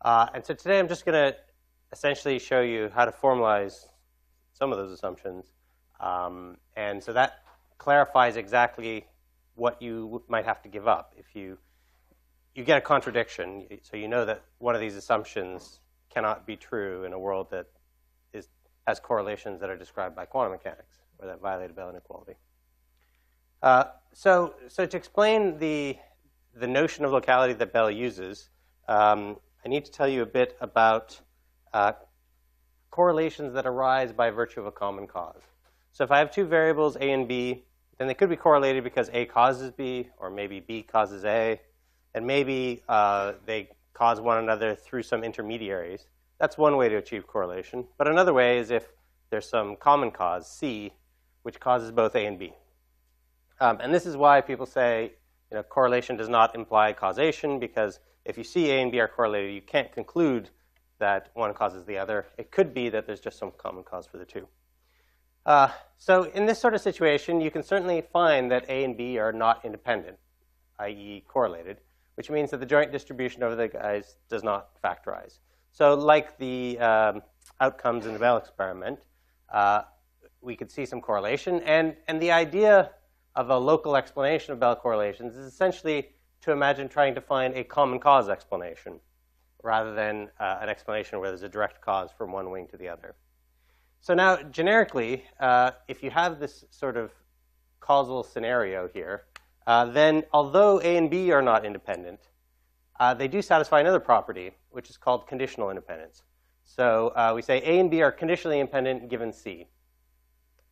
And so today I'm just going to essentially show you how to formalize some of those assumptions. And so that clarifies exactly what you might have to give up if you get a contradiction. So you know that one of these assumptions cannot be true in a world that has correlations that are described by quantum mechanics or that violate a Bell inequality. So to explain the notion of locality that Bell uses, I need to tell you a bit about correlations that arise by virtue of a common cause. So if I have two variables, A and B, then they could be correlated because A causes B, or maybe B causes A, and maybe they cause one another through some intermediaries. That's one way to achieve correlation. But another way is if there's some common cause, C, which causes both A and B. And this is why people say correlation does not imply causation, because if you see A and B are correlated, you can't conclude that one causes the other. It could be that there's just some common cause for the two. So in this sort of situation, you can certainly find that A and B are not independent, i.e. correlated, which means that the joint distribution over the guys does not factorize. So like the outcomes in the Bell experiment, we could see some correlation. And the idea of a local explanation of Bell correlations is essentially to imagine trying to find a common cause explanation rather than an explanation where there's a direct cause from one wing to the other. So now, generically, if you have this sort of causal scenario here, then although A and B are not independent, they do satisfy another property, which is called conditional independence. So we say A and B are conditionally independent given C.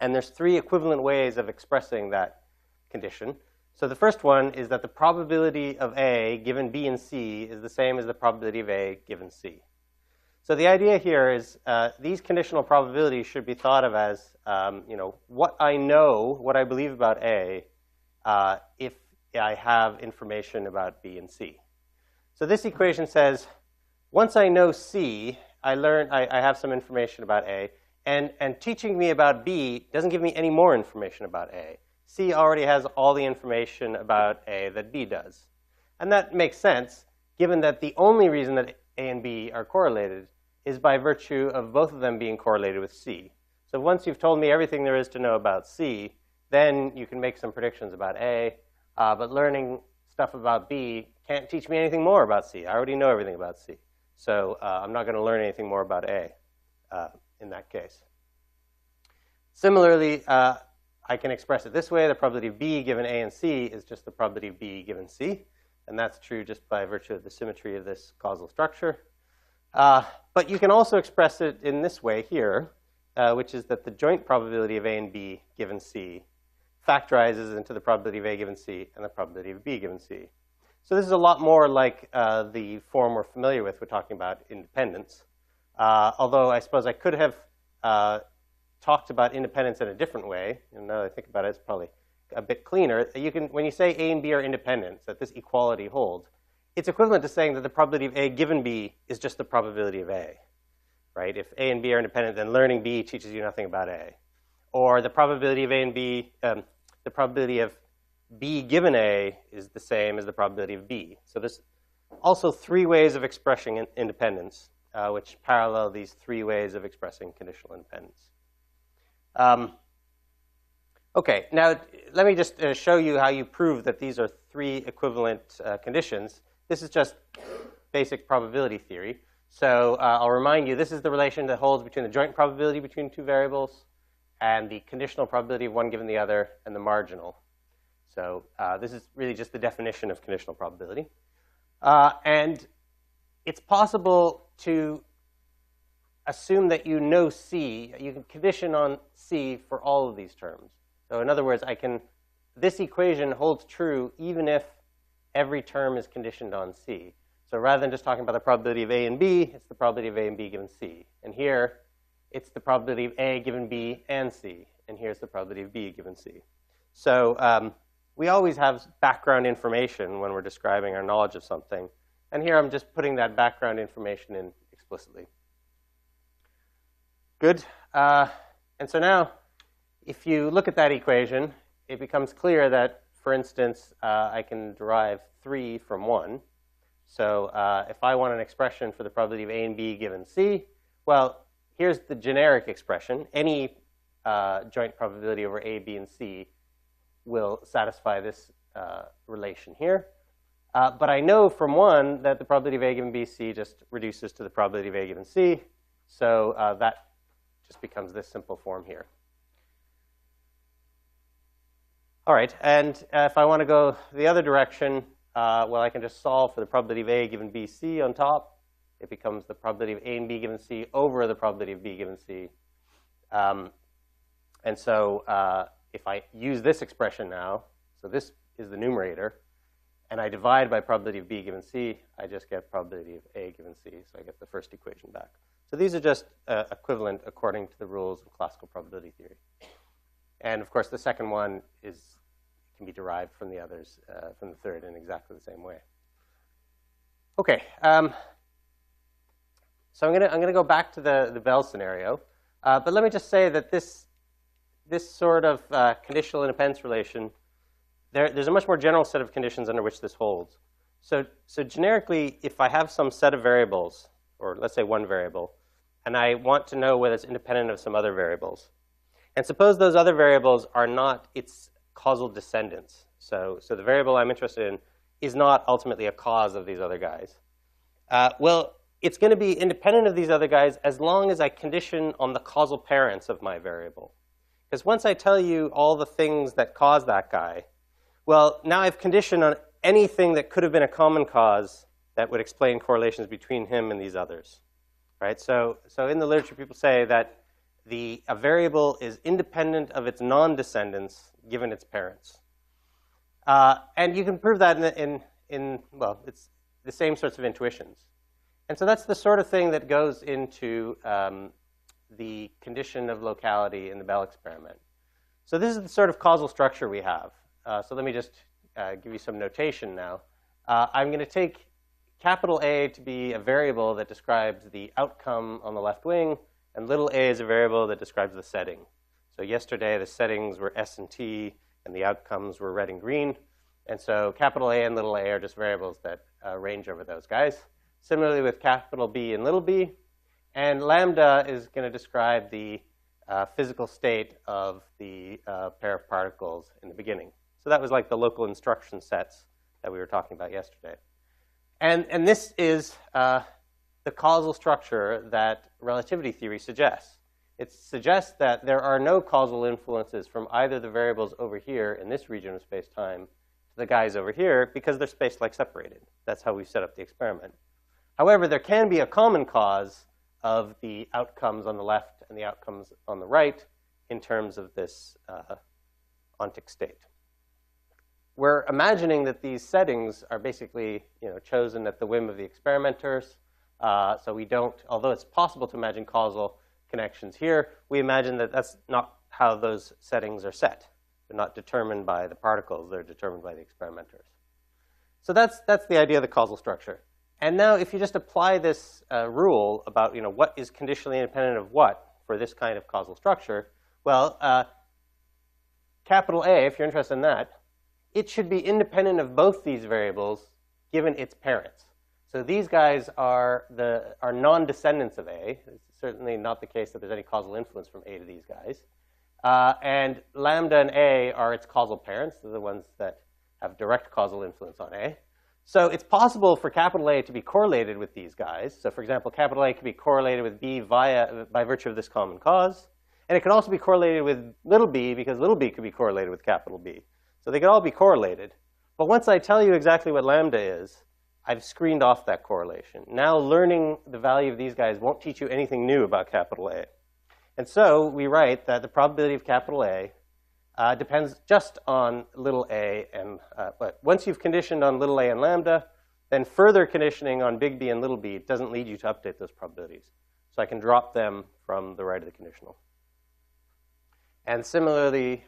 And there's three equivalent ways of expressing that condition. So the first one is that the probability of A given B and C is the same as the probability of A given C. So the idea here is these conditional probabilities should be thought of as what I know, what I believe about A, if I have information about B and C. So this equation says, once I know C, I have some information about A, and teaching me about B doesn't give me any more information about A. C already has all the information about A that B does. And that makes sense, given that the only reason that A and B are correlated is by virtue of both of them being correlated with C. So once you've told me everything there is to know about C, then you can make some predictions about A. But learning stuff about B can't teach me anything more about C. I already know everything about C. So I'm not going to learn anything more about A in that case. Similarly, I can express it this way. The probability of B given A and C is just the probability of B given C. And that's true just by virtue of the symmetry of this causal structure. But you can also express it in this way here, which is that the joint probability of A and B given C factorizes into the probability of A given C and the probability of B given C. So this is a lot more like the form we're familiar with. We're talking about independence. Although I suppose I could have talked about independence in a different way. And now that I think about it, it's probably a bit cleaner. When you say A and B are independent, that this equality holds, it's equivalent to saying that the probability of A given B is just the probability of A, right? If A and B are independent, then learning B teaches you nothing about A. Or the probability of A and B, the probability of B given A is the same as the probability of B. So there's also three ways of expressing independence, which parallel these three ways of expressing conditional independence. OK, now let me just show you how you prove that these are three equivalent conditions. This is just basic probability theory. So I'll remind you, this is the relation that holds between the joint probability between two variables and the conditional probability of one given the other and the marginal. So this is really just the definition of conditional probability. And it's possible to assume that you know C. You can condition on C for all of these terms. So in other words, this equation holds true even if every term is conditioned on C. So rather than just talking about the probability of A and B, it's the probability of A and B given C. And here, it's the probability of A given B and C. And here's the probability of B given C. So we always have background information when we're describing our knowledge of something. And here I'm just putting that background information in explicitly. Good. And so now, if you look at that equation, it becomes clear that, for instance, I can derive 3 from 1. So if I want an expression for the probability of A and B given C, well, here's the generic expression. Any joint probability over A, B, and C will satisfy this relation here. But I know from 1 that the probability of A given B, C just reduces to the probability of A given C. So that just becomes this simple form here. All right, and if I want to go the other direction, well, I can just solve for the probability of A given B, C on top. It becomes the probability of A and B given C over the probability of B given C. And so if I use this expression now, so this is the numerator, and I divide by probability of B given C, I just get probability of A given C. So I get the first equation back. So these are just equivalent according to the rules of classical probability theory. And of course, the second one can be derived from the others, from the third, in exactly the same way. Okay, so I'm gonna go back to the Bell scenario, but let me just say that this sort of conditional independence relation, there's a much more general set of conditions under which this holds. So generically, if I have some set of variables, or let's say one variable, and I want to know whether it's independent of some other variables, and suppose those other variables are not its causal descendants. So the variable I'm interested in is not ultimately a cause of these other guys. Well, it's going to be independent of these other guys as long as I condition on the causal parents of my variable. Because once I tell you all the things that cause that guy, well, now I've conditioned on anything that could have been a common cause that would explain correlations between him and these others. Right? So in the literature, people say that a variable is independent of its non-descendants given its parents. And you can prove that well, it's the same sorts of intuitions. And so that's the sort of thing that goes into the condition of locality in the Bell experiment. So this is the sort of causal structure we have. So let me just give you some notation now. I'm going to take capital A to be a variable that describes the outcome on the left wing, and little a is a variable that describes the setting. So yesterday, the settings were S and T, and the outcomes were red and green. And so capital A and little a are just variables that range over those guys. Similarly with capital B and little b. And lambda is going to describe the physical state of the pair of particles in the beginning. So that was like the local instruction sets that we were talking about yesterday. And this is the causal structure that relativity theory suggests. It suggests that there are no causal influences from either the variables over here in this region of space-time to the guys over here because they're space-like separated. That's how we set up the experiment. However, there can be a common cause of the outcomes on the left and the outcomes on the right in terms of this ontic state. We're imagining that these settings are basically chosen at the whim of the experimenters. So we don't, although it's possible to imagine causal connections here, we imagine that that's not how those settings are set. They're not determined by the particles. They're determined by the experimenters. So that's the idea of the causal structure. And now if you just apply this rule about what is conditionally independent of what for this kind of causal structure, well, capital A, if you're interested in that, it should be independent of both these variables given its parents. So these guys are non-descendants of A. It's certainly not the case that there's any causal influence from A to these guys. And lambda and A are its causal parents. They're the ones that have direct causal influence on A. So it's possible for capital A to be correlated with these guys. So for example, capital A could be correlated with B by virtue of this common cause. And it could also be correlated with little b because little b could be correlated with capital B. So they could all be correlated. But once I tell you exactly what lambda is, I've screened off that correlation. Now learning the value of these guys won't teach you anything new about capital A. And so we write that the probability of capital A depends just on little a. But once you've conditioned on little a and lambda, then further conditioning on big B and little b doesn't lead you to update those probabilities. So I can drop them from the right of the conditional. And similarly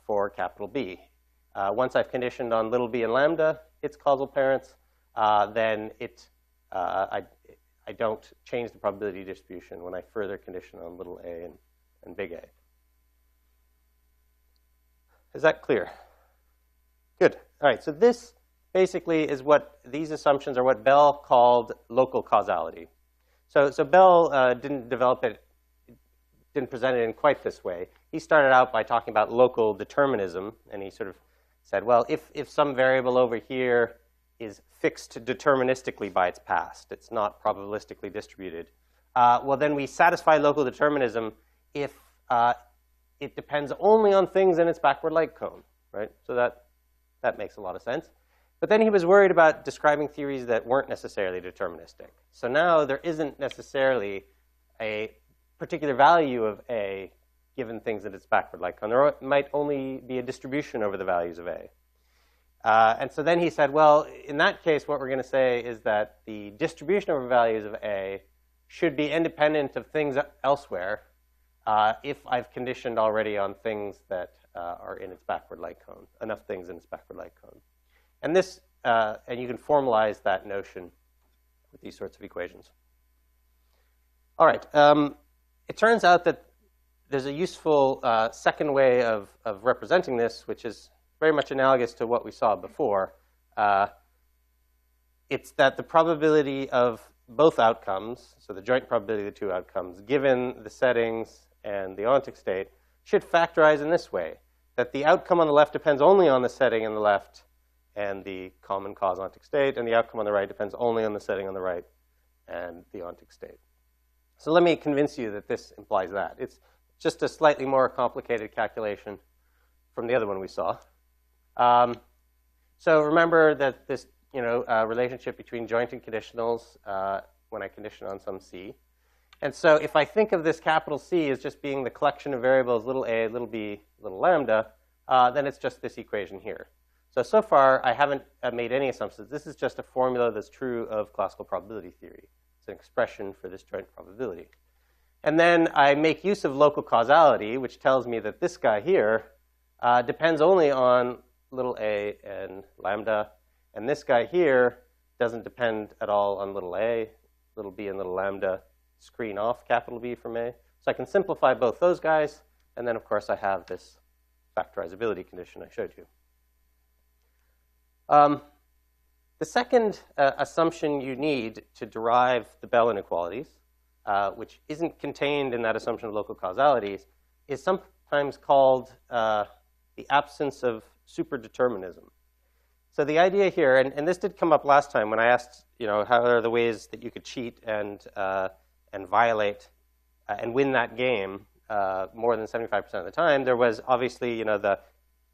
for capital B. Once I've conditioned on little b and lambda, its causal parents, then I don't change the probability distribution when I further condition on little a and big A. Is that clear? Good. All right, so this basically is what these assumptions are what Bell called local causality. So Bell didn't present it in quite this way. He started out by talking about local determinism, and he sort of said, well, if some variable over here is fixed deterministically by its past, it's not probabilistically distributed, well, then we satisfy local determinism if it depends only on things in its backward light cone, right? So that makes a lot of sense. But then he was worried about describing theories that weren't necessarily deterministic. So now there isn't necessarily a particular value of A given things in its backward light cone. There might only be a distribution over the values of A. And so then he said, well, in that case, what we're going to say is that the distribution over values of A should be independent of things elsewhere if I've conditioned already on things that are in its backward light cone, enough things in its backward light cone. And this, and you can formalize that notion with these sorts of equations. All right. It turns out that there's a useful second way of representing this, which is very much analogous to what we saw before. It's that the probability of both outcomes, so the joint probability of the two outcomes, given the settings and the ontic state, should factorize in this way, that the outcome on the left depends only on the setting on the left and the common cause ontic state, and the outcome on the right depends only on the setting on the right and the ontic state. So let me convince you that this implies that. It's just a slightly more complicated calculation from the other one we saw. So remember that this relationship between jointed conditionals when I condition on some C. And so if I think of this capital C as just being the collection of variables little a, little b, little lambda, then it's just this equation here. So far, I haven't made any assumptions. This is just a formula that's true of classical probability theory. It's an expression for this joint probability. And then I make use of local causality, which tells me that this guy here depends only on little a and lambda. And this guy here doesn't depend at all on little a, little b, and little lambda. Screen off capital B from A. So I can simplify both those guys. And then, of course, I have this factorizability condition I showed you. The second assumption you need to derive the Bell inequalities, which isn't contained in that assumption of local causalities, is sometimes called the absence of superdeterminism. So the idea here, and this did come up last time when I asked, how are the ways that you could cheat and violate and win that game more than 75% of the time. There was obviously, the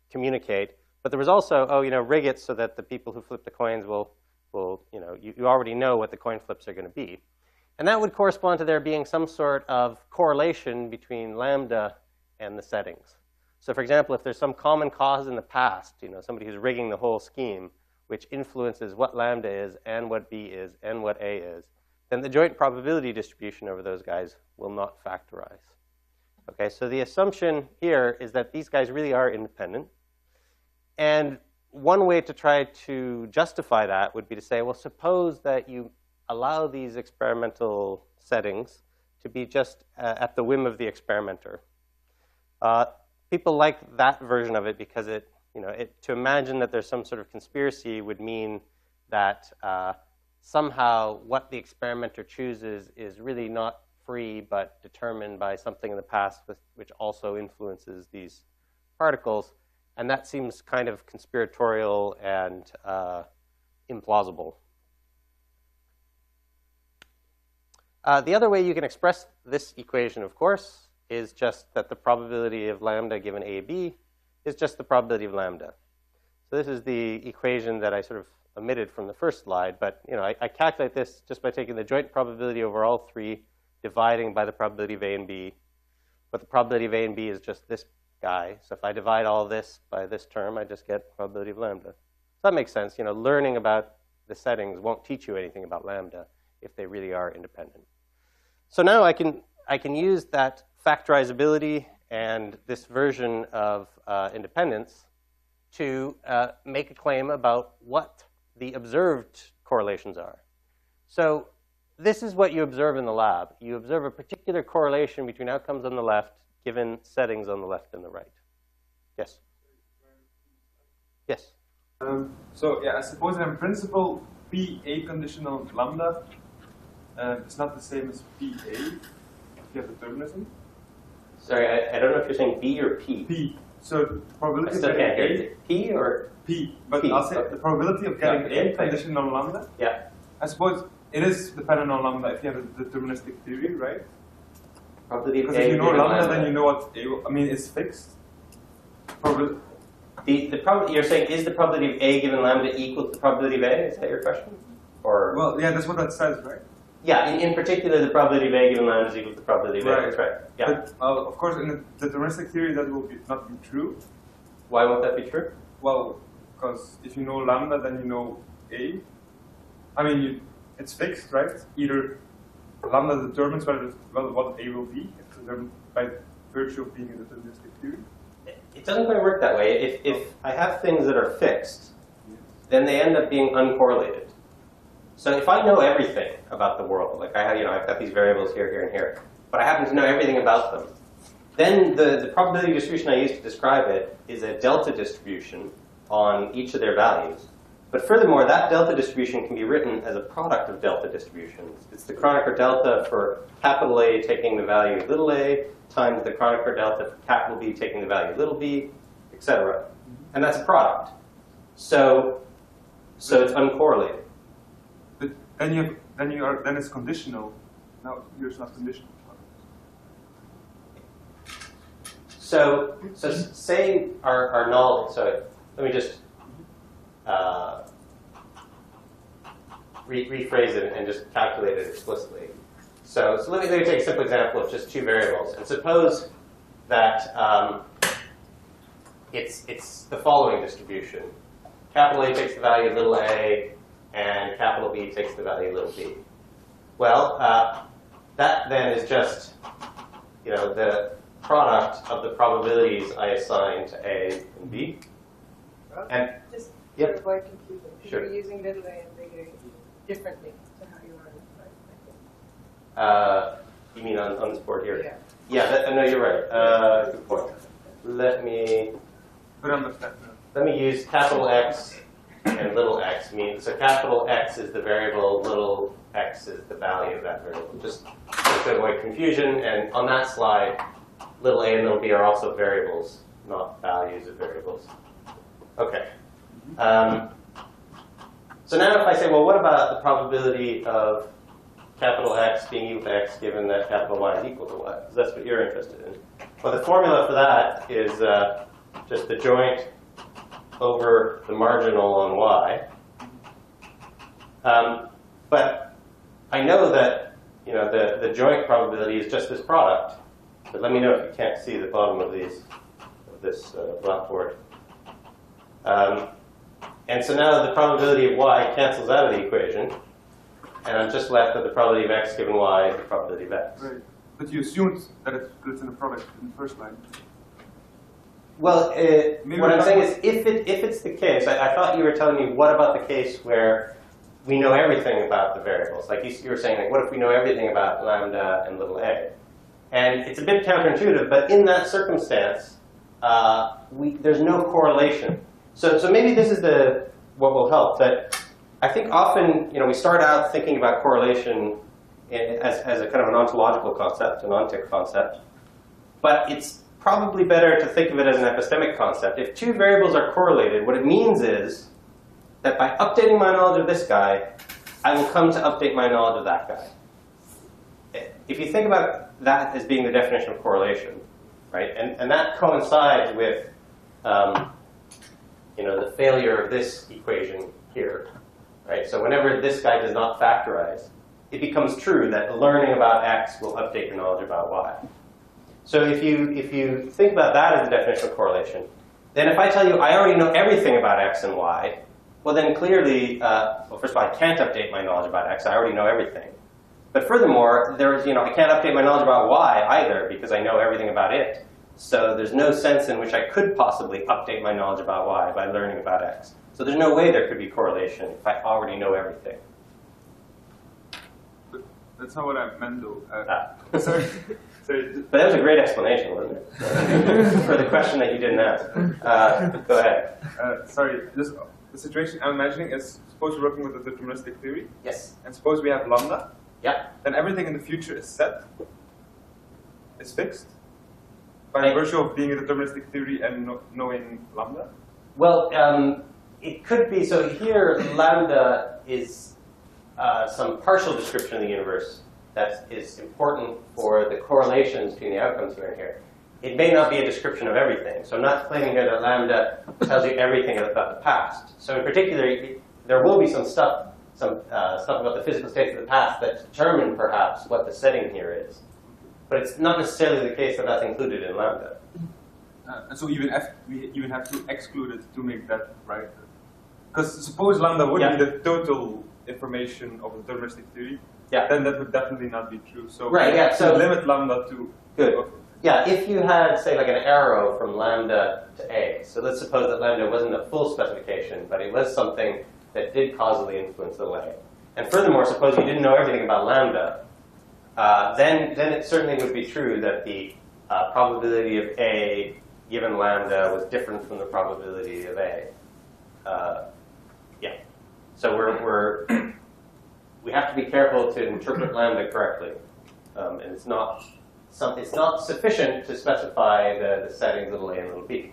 communicate. But there was also, rig it so that the people who flip the coins will you already know what the coin flips are going to be. And that would correspond to there being some sort of correlation between lambda and the settings. So for example, if there's some common cause in the past, somebody who's rigging the whole scheme, which influences what lambda is and what b is and what a is, then the joint probability distribution over those guys will not factorize. Okay, so the assumption here is that these guys really are independent. And one way to try to justify that would be to say, well, suppose that you allow these experimental settings to be just at the whim of the experimenter. People like that version of it because to imagine that there's some sort of conspiracy would mean that somehow what the experimenter chooses is really not free but determined by something in the past which also influences these particles. And that seems kind of conspiratorial and implausible. The other way you can express this equation, of course, is just that the probability of lambda given AB is just the probability of lambda. So this is the equation that I sort of omitted from the first slide. But I calculate this just by taking the joint probability over all three, dividing by the probability of A and B. But the probability of A and B is just this guy. So if I divide all this by this term, I just get probability of lambda. So that makes sense. Learning about the settings won't teach you anything about lambda if they really are independent. So now I can use that factorizability and this version of independence to make a claim about what the observed correlations are. So this is what you observe in the lab. You observe a particular correlation between outcomes on the left given settings on the left and the right. Yes? Yes? So yeah, I suppose in principle, PA conditional lambda is not the same as PA if you have determinism. Sorry, I don't know if you're saying B or P. P. So the probability I still of can't getting hear it. P or? P. But P. I'll say Okay. the probability of getting Yeah, okay. A conditional on lambda. Yeah. I suppose it is dependent on lambda if you have a deterministic theory, right? Probability of Because A if you know given lambda, then you know what A will, I mean, it's fixed. The probability, you're saying, is the probability of A given lambda equal to the probability of A? Is that your question? Or? Well, yeah, that's what that says, right? Yeah, in particular, the probability of A given lambda is equal to the probability of A. That's right. Yeah. But, of course, in the deterministic theory, that will not be true. Why won't that be true? Well, because if you know lambda, then you know A. I mean, it's fixed, right? Either lambda determines what A will be. It's determined by virtue of being a deterministic theory. It doesn't quite work that way. If I have things that are fixed, then they end up being uncorrelated. So if I know everything about the world, like I have, I've got these variables here, here, and here, but I happen to know everything about them, then the probability distribution I use to describe it is a delta distribution on each of their values. But furthermore, that delta distribution can be written as a product of delta distributions. It's the Kronecker delta for capital A taking the value little a times the Kronecker delta for capital B taking the value little b, etc. And that's a product. So it's uncorrelated. But then it's conditional. No, yours not conditional. So say our null. So let me just rephrase it and just calculate it explicitly. So let me take a simple example of just two variables. And suppose that it's the following distribution. Capital A takes the value little a, and capital B takes the value little b. Well, that then is just the product of the probabilities I assign to A and B. And just yep. to avoid confusion, because Sure. you're using little a and big A differently to how you are in the You mean on this board here? Yeah. Yeah, no, you're right. Good point. Let me use capital X and little x. So capital X is the variable, little x is the value of that variable. Just to avoid confusion. And on that slide, little a and little b are also variables, not values of variables. Okay. So now if I say, well, what about the probability of capital X being equal to X given that capital Y is equal to Y? Because that's what you're interested in. Well, the formula for that is just the joint over the marginal on Y. But I know that the joint probability is just this product. But let me know if you can't see the bottom of this blackboard. And so now the probability of Y cancels out of the equation. And I'm just left with the probability of X given Y is the probability of X. Right. But you assumed that it's in the product in the first line. Well, what I'm saying is if it's the case, I thought you were telling me what about the case where we know everything about the variables. Like you were saying, like, what if we know everything about lambda and little a? And it's a bit counterintuitive, but in that circumstance, there's no correlation. So maybe this is what will help. That I think often we start out thinking about correlation as a kind of an ontological concept, an ontic concept. But it's probably better to think of it as an epistemic concept. If two variables are correlated, what it means is that by updating my knowledge of this guy, I will come to update my knowledge of that guy. If you think about that as being the definition of correlation, right, and that coincides with the failure of this equation here, right? So whenever this guy does not factorize, it becomes true that learning about X will update your knowledge about Y. So if you think about that as the definition of correlation, then if I tell you I already know everything about X and Y, well then clearly, well first of all, I can't update my knowledge about X. I already know everything. But furthermore, I can't update my knowledge about Y either because I know everything about it. So there's no sense in which I could possibly update my knowledge about Y by learning about X. So there's no way there could be correlation if I already know everything. But that's not what I meant, though. Sorry. But that was a great explanation, wasn't it? For the question that you didn't ask. Go ahead. Sorry, just the situation I'm imagining is, suppose we're working with a deterministic theory, Yes. and suppose we have lambda, Yeah. then everything in the future is set, is fixed, by virtue of being a deterministic theory and knowing lambda? Well, it could be. So here, lambda is some partial description of the universe that is important for the correlations between the outcomes here and here. It may not be a description of everything. So I'm not claiming here that lambda tells you everything about the past. So in particular, there will be some stuff about the physical states of the past that determine perhaps what the setting here is. But it's not necessarily the case that that's included in lambda. And so we even have to exclude it to make that right. Because suppose lambda would be the total information of the deterministic theory, then that would definitely not be true. So so limit lambda to good. Yeah, if you had, say, like an arrow from lambda to A, so let's suppose that lambda wasn't a full specification, but it was something that did causally influence the way. And furthermore, suppose you didn't know everything about lambda, then it certainly would be true that the probability of A given lambda was different from the probability of A. So we have to be careful to interpret lambda correctly, and it's not sufficient to specify the settings little a and little b.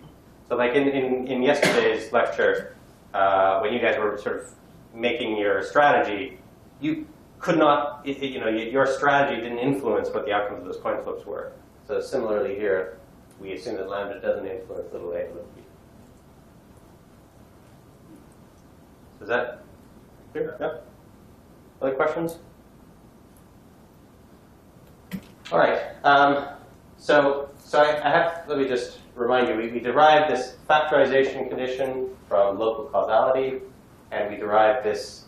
So like in yesterday's lecture, when you guys were sort of making your strategy, you could not, your strategy didn't influence what the outcomes of those coin flips were. So similarly here, we assume that lambda doesn't influence little a and little b. So is that clear? Yeah? Other questions? All right. Let me just remind you, we derived this factorization condition from local causality, and we derived this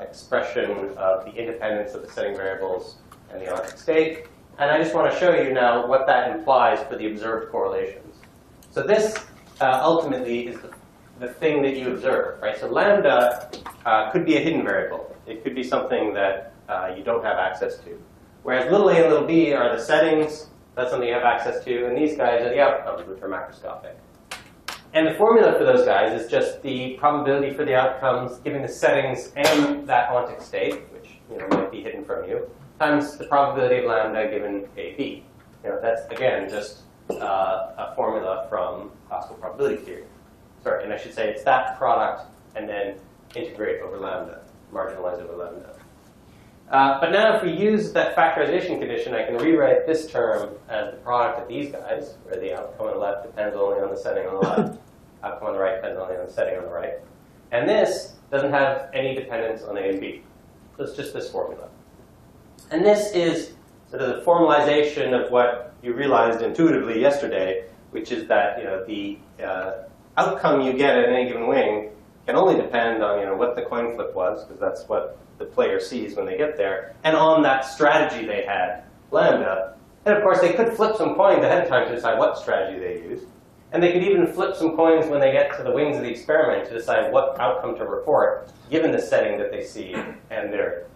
expression of the independence of the setting variables and the ontic state. And I just want to show you now what that implies for the observed correlations. So this ultimately is the thing that you observe, right? So lambda could be a hidden variable. It could be something that you don't have access to. Whereas little a and little b are the settings, that's something you have access to, and these guys are the outcomes, which are macroscopic. And the formula for those guys is just the probability for the outcomes given the settings and that ontic state, which might be hidden from you, times the probability of lambda given AB. That's, again, just a formula from classical probability theory. Sorry, and I should say it's that product and then integrate over lambda, marginalize over lambda. But now if we use that factorization condition, I can rewrite this term as the product of these guys, where the outcome on the left depends only on the setting on the left, outcome on the right depends only on the setting on the right. And this doesn't have any dependence on A and B. So it's just this formula. And this is sort of the formalization of what you realized intuitively yesterday, which is that the outcome you get at any given wing can only depend on what the coin flip was, because that's what the player sees when they get there, and on that strategy they had, lambda. And of course, they could flip some coins ahead of time to decide what strategy they use. And they could even flip some coins when they get to the wings of the experiment to decide what outcome to report, given the setting that they see and their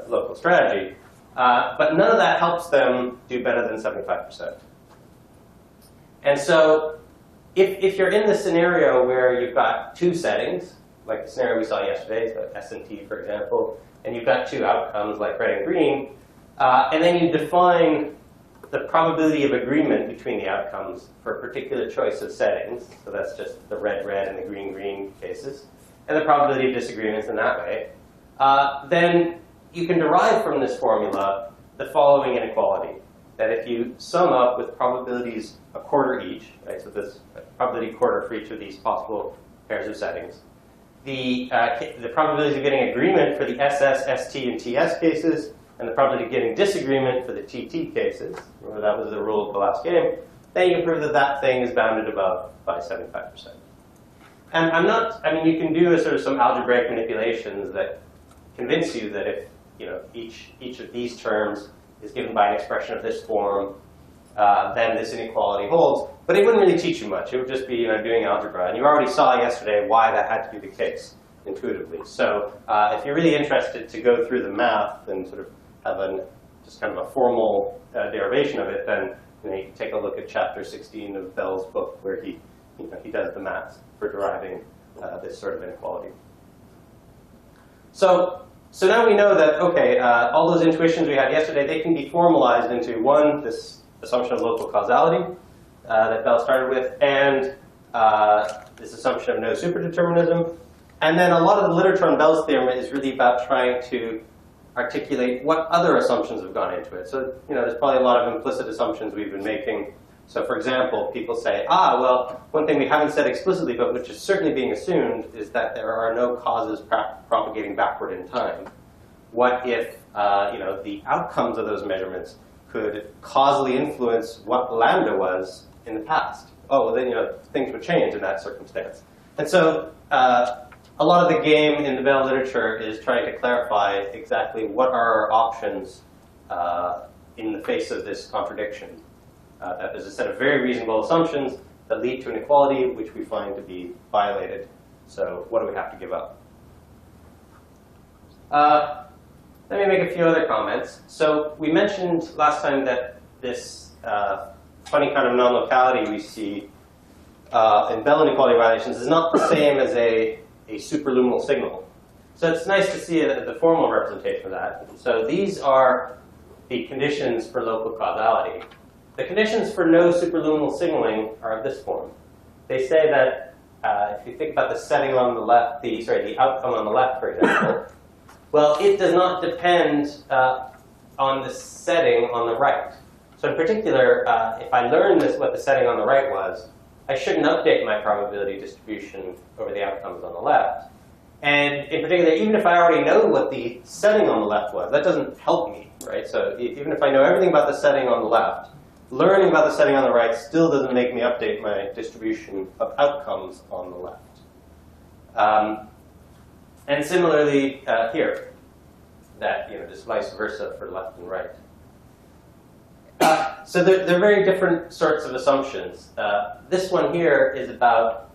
local strategy. But none of that helps them do better than 75%. And so if you're in the scenario where you've got two settings, like the scenario we saw yesterday, so S and T, for example, and you've got two outcomes like red and green, and then you define the probability of agreement between the outcomes for a particular choice of settings, so that's just the red-red and the green-green cases, and the probability of disagreements in that way, then you can derive from this formula the following inequality, that if you sum up with probabilities a quarter each, right, so this probability quarter for each of these possible pairs of settings, the probability of getting agreement for the SS, ST, and TS cases, and the probability of getting disagreement for the TT cases, remember that was the rule of the last game, then you can prove that that thing is bounded above by 75%. And you can do some algebraic manipulations that convince you that if each of these terms is given by an expression of this form, then this inequality holds. But it wouldn't really teach you much. It would just be doing algebra. And you already saw yesterday why that had to be the case intuitively. So if you're really interested to go through the math and sort of have just kind of a formal derivation of it, then you can take a look at chapter 16 of Bell's book, where he does the math for deriving this sort of inequality. So now we know that, OK, all those intuitions we had yesterday, they can be formalized into, one, this assumption of local causality that Bell started with, and this assumption of no superdeterminism. And then a lot of the literature on Bell's theorem is really about trying to articulate what other assumptions have gone into it. So there's probably a lot of implicit assumptions we've been making. So for example, people say, well, one thing we haven't said explicitly, but which is certainly being assumed, is that there are no causes propagating backward in time. What if the outcomes of those measurements could causally influence what lambda was in the past? Oh, well, then things would change in that circumstance. And so a lot of the game in the Bell literature is trying to clarify exactly what are our options in the face of this contradiction. That there's a set of very reasonable assumptions that lead to inequality, which we find to be violated. So what do we have to give up? Let me make a few other comments. So we mentioned last time that this funny kind of non-locality we see in Bell inequality violations is not the same as a superluminal signal. So it's nice to see the formal representation of that. So these are the conditions for local causality. The conditions for no superluminal signaling are of this form. They say that if you think about the setting on the left, the outcome on the left, for example, well, it does not depend on the setting on the right. So in particular, if I learn what the setting on the right was, I shouldn't update my probability distribution over the outcomes on the left. And in particular, even if I already know what the setting on the left was, that doesn't help me, right? So even if I know everything about the setting on the left, learning about the setting on the right still doesn't make me update my distribution of outcomes on the left. And similarly here, that just vice versa for left and right. So they're very different sorts of assumptions. This one here is about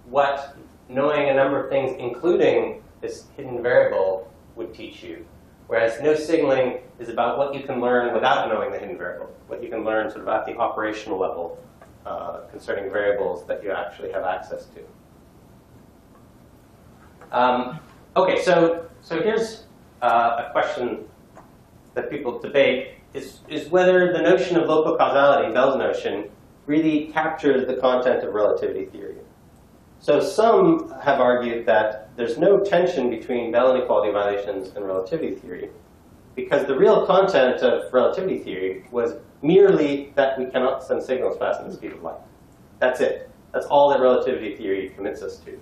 what knowing a number of things, including this hidden variable, would teach you. Whereas no signaling is about what you can learn without knowing the hidden variable, what you can learn sort of at the operational level concerning variables that you actually have access to. OK, so here's a question that people debate, is whether the notion of local causality, Bell's notion, really captures the content of relativity theory. So some have argued that there's no tension between Bell inequality violations and relativity theory, because the real content of relativity theory was merely that we cannot send signals faster than the speed of light. That's it. That's all that relativity theory commits us to.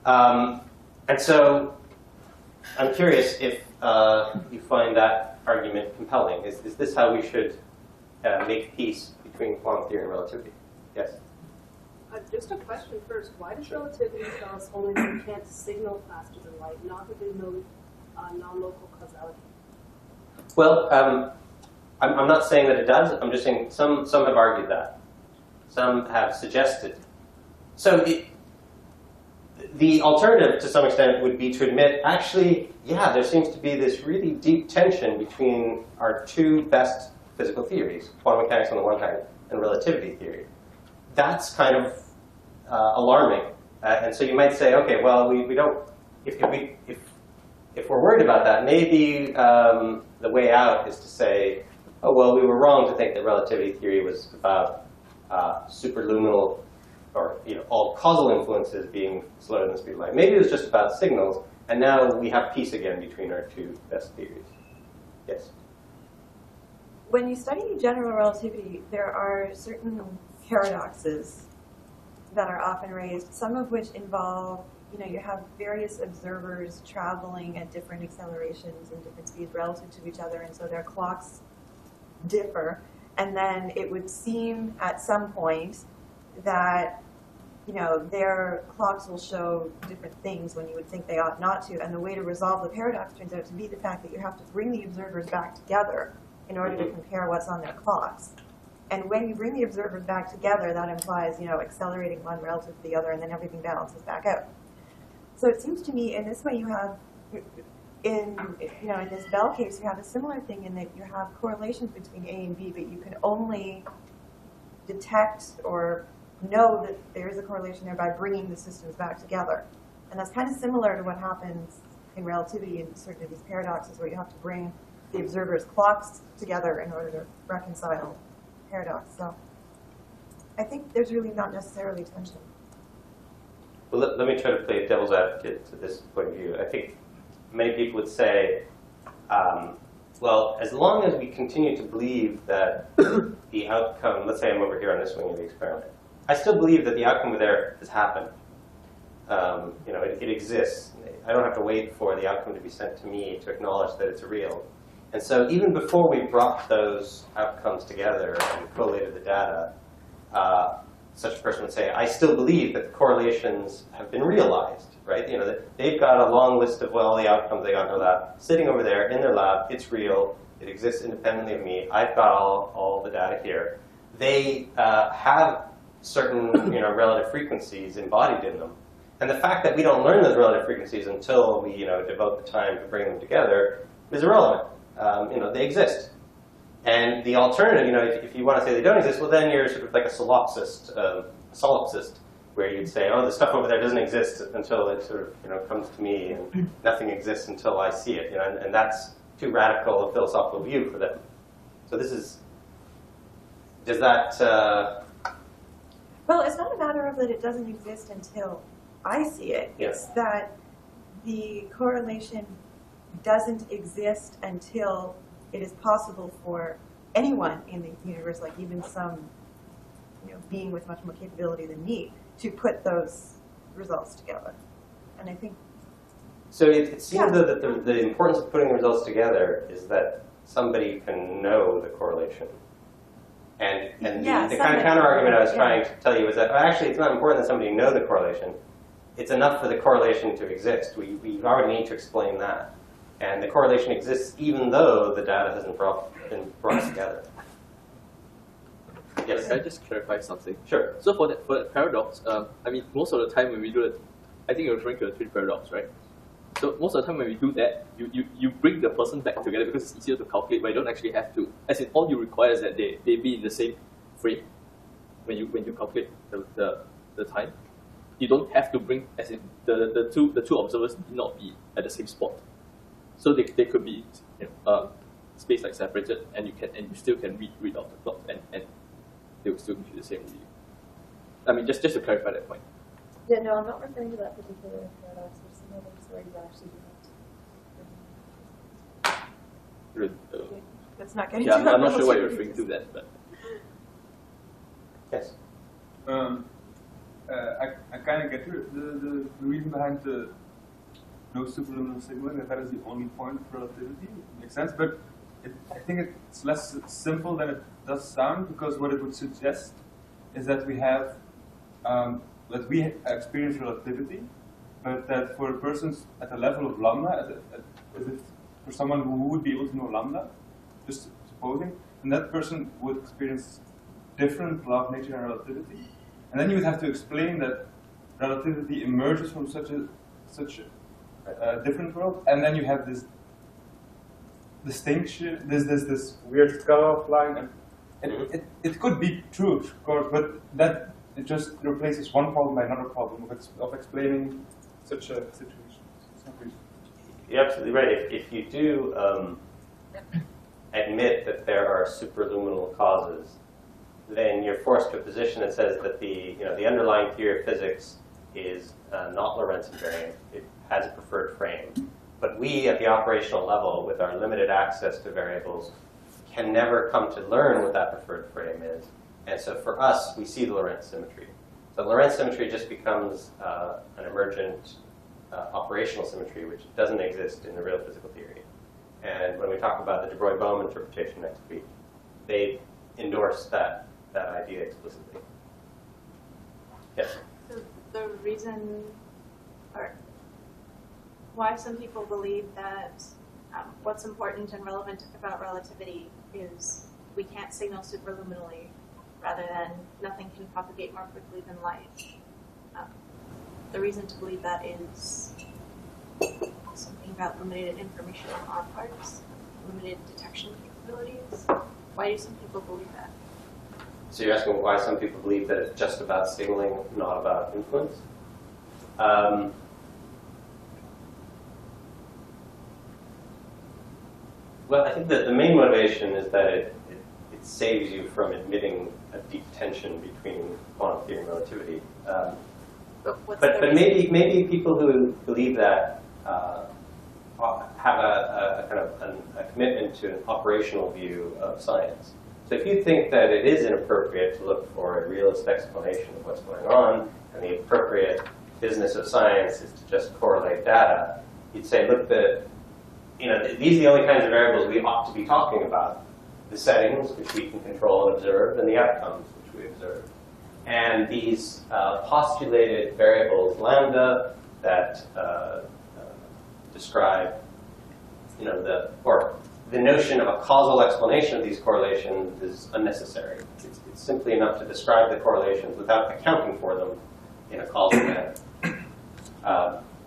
And so I'm curious if you find that argument compelling. Is this how we should make peace between quantum theory and relativity? Yes? Just a question first. Why does relativity tell us only that we can't signal faster than light, not that there's no non-local causality? Well, I'm not saying that it does. I'm just saying some have argued that. Some have suggested. So the alternative, to some extent, would be to admit, actually, yeah, there seems to be this really deep tension between our two best physical theories, quantum mechanics on the one hand, and relativity theory. That's kind of alarming. And so you might say, OK, well, we don't, if we're worried about that, maybe the way out is to say, oh, well, we were wrong to think that relativity theory was about superluminal, or all causal influences being slower than the speed of light. Maybe it was just about signals, and now we have peace again between our two best theories. Yes? When you study general relativity, there are certain paradoxes that are often raised, some of which involve, you have various observers traveling at different accelerations and different speeds relative to each other, and so their clocks differ. And then it would seem at some point that their clocks will show different things when you would think they ought not to. And the way to resolve the paradox turns out to be the fact that you have to bring the observers back together in order to compare what's on their clocks. And when you bring the observers back together, that implies accelerating one relative to the other, and then everything balances back out. So it seems to me in this way you have, in this Bell case, you have a similar thing in that you have correlations between A and B, but you can only detect or know that there is a correlation there by bringing the systems back together. And that's kind of similar to what happens in relativity in certain of these paradoxes where you have to bring the observer's clocks together in order to reconcile paradox. So I think there's really not necessarily tension. Well, let me try to play devil's advocate to this point of view. I think many people would say, well, as long as we continue to believe that the outcome, let's say I'm over here on this wing of the experiment, I still believe that the outcome there has happened. It exists. I don't have to wait for the outcome to be sent to me to acknowledge that it's real. And so even before we brought those outcomes together and collated the data, such a person would say, I still believe that the correlations have been realized, right? That they've got a long list of all the outcomes they got in their lab, sitting over there in their lab. It's real. It exists independently of me. I've got all the data here. They have certain relative frequencies embodied in them. And the fact that we don't learn those relative frequencies until we devote the time to bring them together is irrelevant. They exist. And the alternative, if you want to say they don't exist, well, then you're sort of like a solipsist, where you'd say, oh, the stuff over there doesn't exist until it sort of comes to me, and nothing exists until I see it. And that's too radical a philosophical view for them. So does that? Well, it's not a matter of that it doesn't exist until I see it. Yeah. It's that the correlation doesn't exist until it is possible for anyone in the universe, like even some being with much more capability than me, to put those results together. And I think So it seems though that the importance of putting the results together is that somebody can know the correlation. And the kind of counter-argument I was trying to tell you was that actually it's not important that somebody know the correlation. It's enough for the correlation to exist. We already need to explain that. And the correlation exists even though the data hasn't been brought together. Yes? Can I just clarify something? Sure. So for that paradox, most of the time when we do it, I think you're referring to the twin paradox, right? So most of the time when we do that, you bring the person back together because it's easier to calculate, but you don't actually have to. As in, all you require is that they be in the same frame when you calculate the time. You don't have to bring, as in the two observers need not be at the same spot. So they could be space like separated, and you still can read out the plot, and they will still give you the same reading. I mean, just to clarify that point. Yeah, no, I'm not referring to that particular paradox. There's some others where you actually do that. That's not getting Yeah, to I'm not sure why you're referring to that, but Yes. I kind of get the reason behind the no superluminal signaling, that is the only point of relativity. It makes sense, but I think it's less simple than it does sound, because what it would suggest is that we have that we experience relativity, but that for persons at the level of lambda, for someone who would be able to know lambda, just supposing, and that person would experience different law of nature and relativity, and then you would have to explain that relativity emerges from such a different world, and then you have this distinction, this weird cutoff line, and it could be true, of course, but that it just replaces one problem by another problem of explaining such a situation. It's not really. You're absolutely right. If you do admit that there are superluminal causes, then you're forced to a position that says that the underlying theory of physics is not Lorentz invariant. It has a preferred frame. But we, at the operational level, with our limited access to variables, can never come to learn what that preferred frame is. And so for us, we see the Lorentz symmetry. So Lorentz symmetry just becomes an emergent operational symmetry, which doesn't exist in the real physical theory. And when we talk about the de Broglie-Bohm interpretation next week, they endorse that idea explicitly. Yes? So the reason, or why some people believe that what's important and relevant about relativity is we can't signal superluminally, rather than nothing can propagate more quickly than light. The reason to believe that is something about limited information on our parts, limited detection capabilities. Why do some people believe that? So you're asking why some people believe that it's just about signaling, not about influence? Well, I think that the main motivation is that it saves you from admitting a deep tension between quantum theory and relativity. But maybe people who believe that have a kind of a commitment to an operational view of science. So if you think that it is inappropriate to look for a realist explanation of what's going on, and the appropriate business of science is to just correlate data, you'd say, look, these are the only kinds of variables we ought to be talking about. The settings, which we can control and observe, and the outcomes, which we observe. And these postulated variables, lambda, that describe, the notion of a causal explanation of these correlations is unnecessary. It's simply enough to describe the correlations without accounting for them in a causal manner.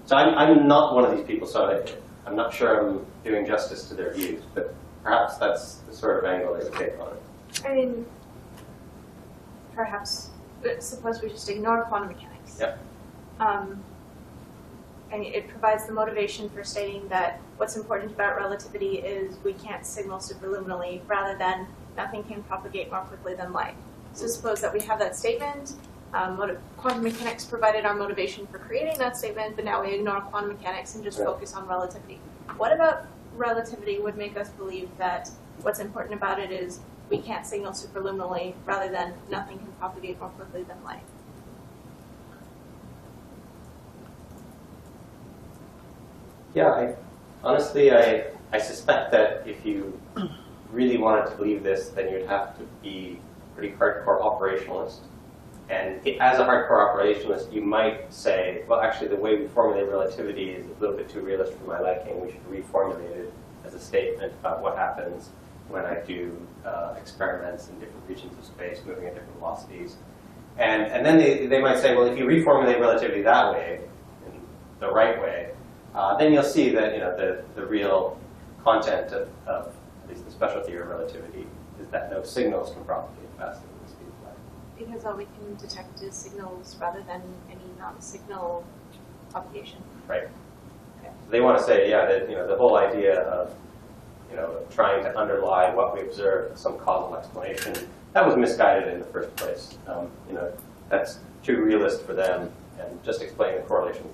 So I'm not one of these people, so I'm not sure I'm doing justice to their views, but perhaps that's the sort of angle they would take on it. I mean, perhaps, suppose we just ignore quantum mechanics. Yep. And it provides the motivation for stating that what's important about relativity is we can't signal superluminally, rather than nothing can propagate more quickly than light. So suppose that we have that statement, quantum mechanics provided our motivation for creating that statement, but now we ignore quantum mechanics and just focus on relativity. What about relativity would make us believe that what's important about it is we can't signal superluminally, rather than nothing can propagate more quickly than light? Yeah, honestly, I suspect that if you really wanted to believe this, then you'd have to be a pretty hardcore operationalist. And as a hardcore operationalist, you might say, well, actually, the way we formulate relativity is a little bit too realist for my liking. We should reformulate it as a statement about what happens when I do experiments in different regions of space, moving at different velocities. And then they might say, well, if you reformulate relativity that way, in the right way, then you'll see that the real content of at least the special theory of relativity is that no signals can propagate faster than the speed of light. Because all we can detect is signals rather than any non-signal propagation. Right. Okay. So they want to say, yeah, that the whole idea of trying to underlie what we observe with some causal explanation, that was misguided in the first place. That's too realist for them, and just explaining the correlations.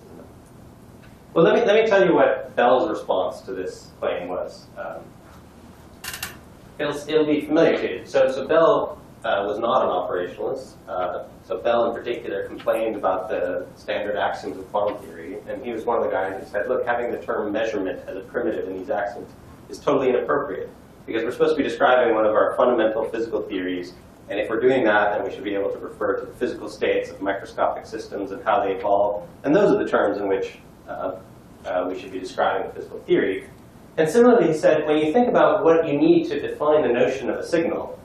Well, let me tell you what Bell's response to this claim was. It'll be familiar to you. So Bell was not an operationalist. So Bell in particular complained about the standard axioms of quantum theory, and he was one of the guys who said, look, having the term measurement as a primitive in these axioms is totally inappropriate, because we're supposed to be describing one of our fundamental physical theories, and if we're doing that, then we should be able to refer to the physical states of microscopic systems and how they evolve, and those are the terms in which we should be describing physical theory. And similarly, he said, when you think about what you need to define the notion of a signal,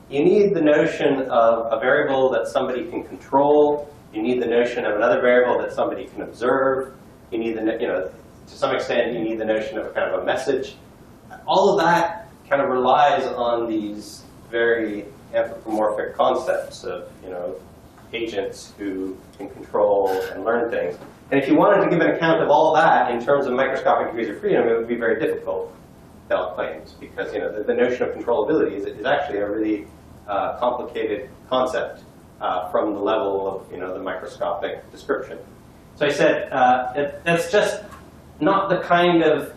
you need the notion of a variable that somebody can control. You need the notion of another variable that somebody can observe. You need to some extent, you need the notion of a kind of a message. All of that kind of relies on these very anthropomorphic concepts of agents who can control and learn things. And if you wanted to give an account of all that in terms of microscopic degrees of freedom, it would be very difficult, Bell claims, because the notion of controllability is actually a really complicated concept from the level of the microscopic description. So I said that's just not the kind of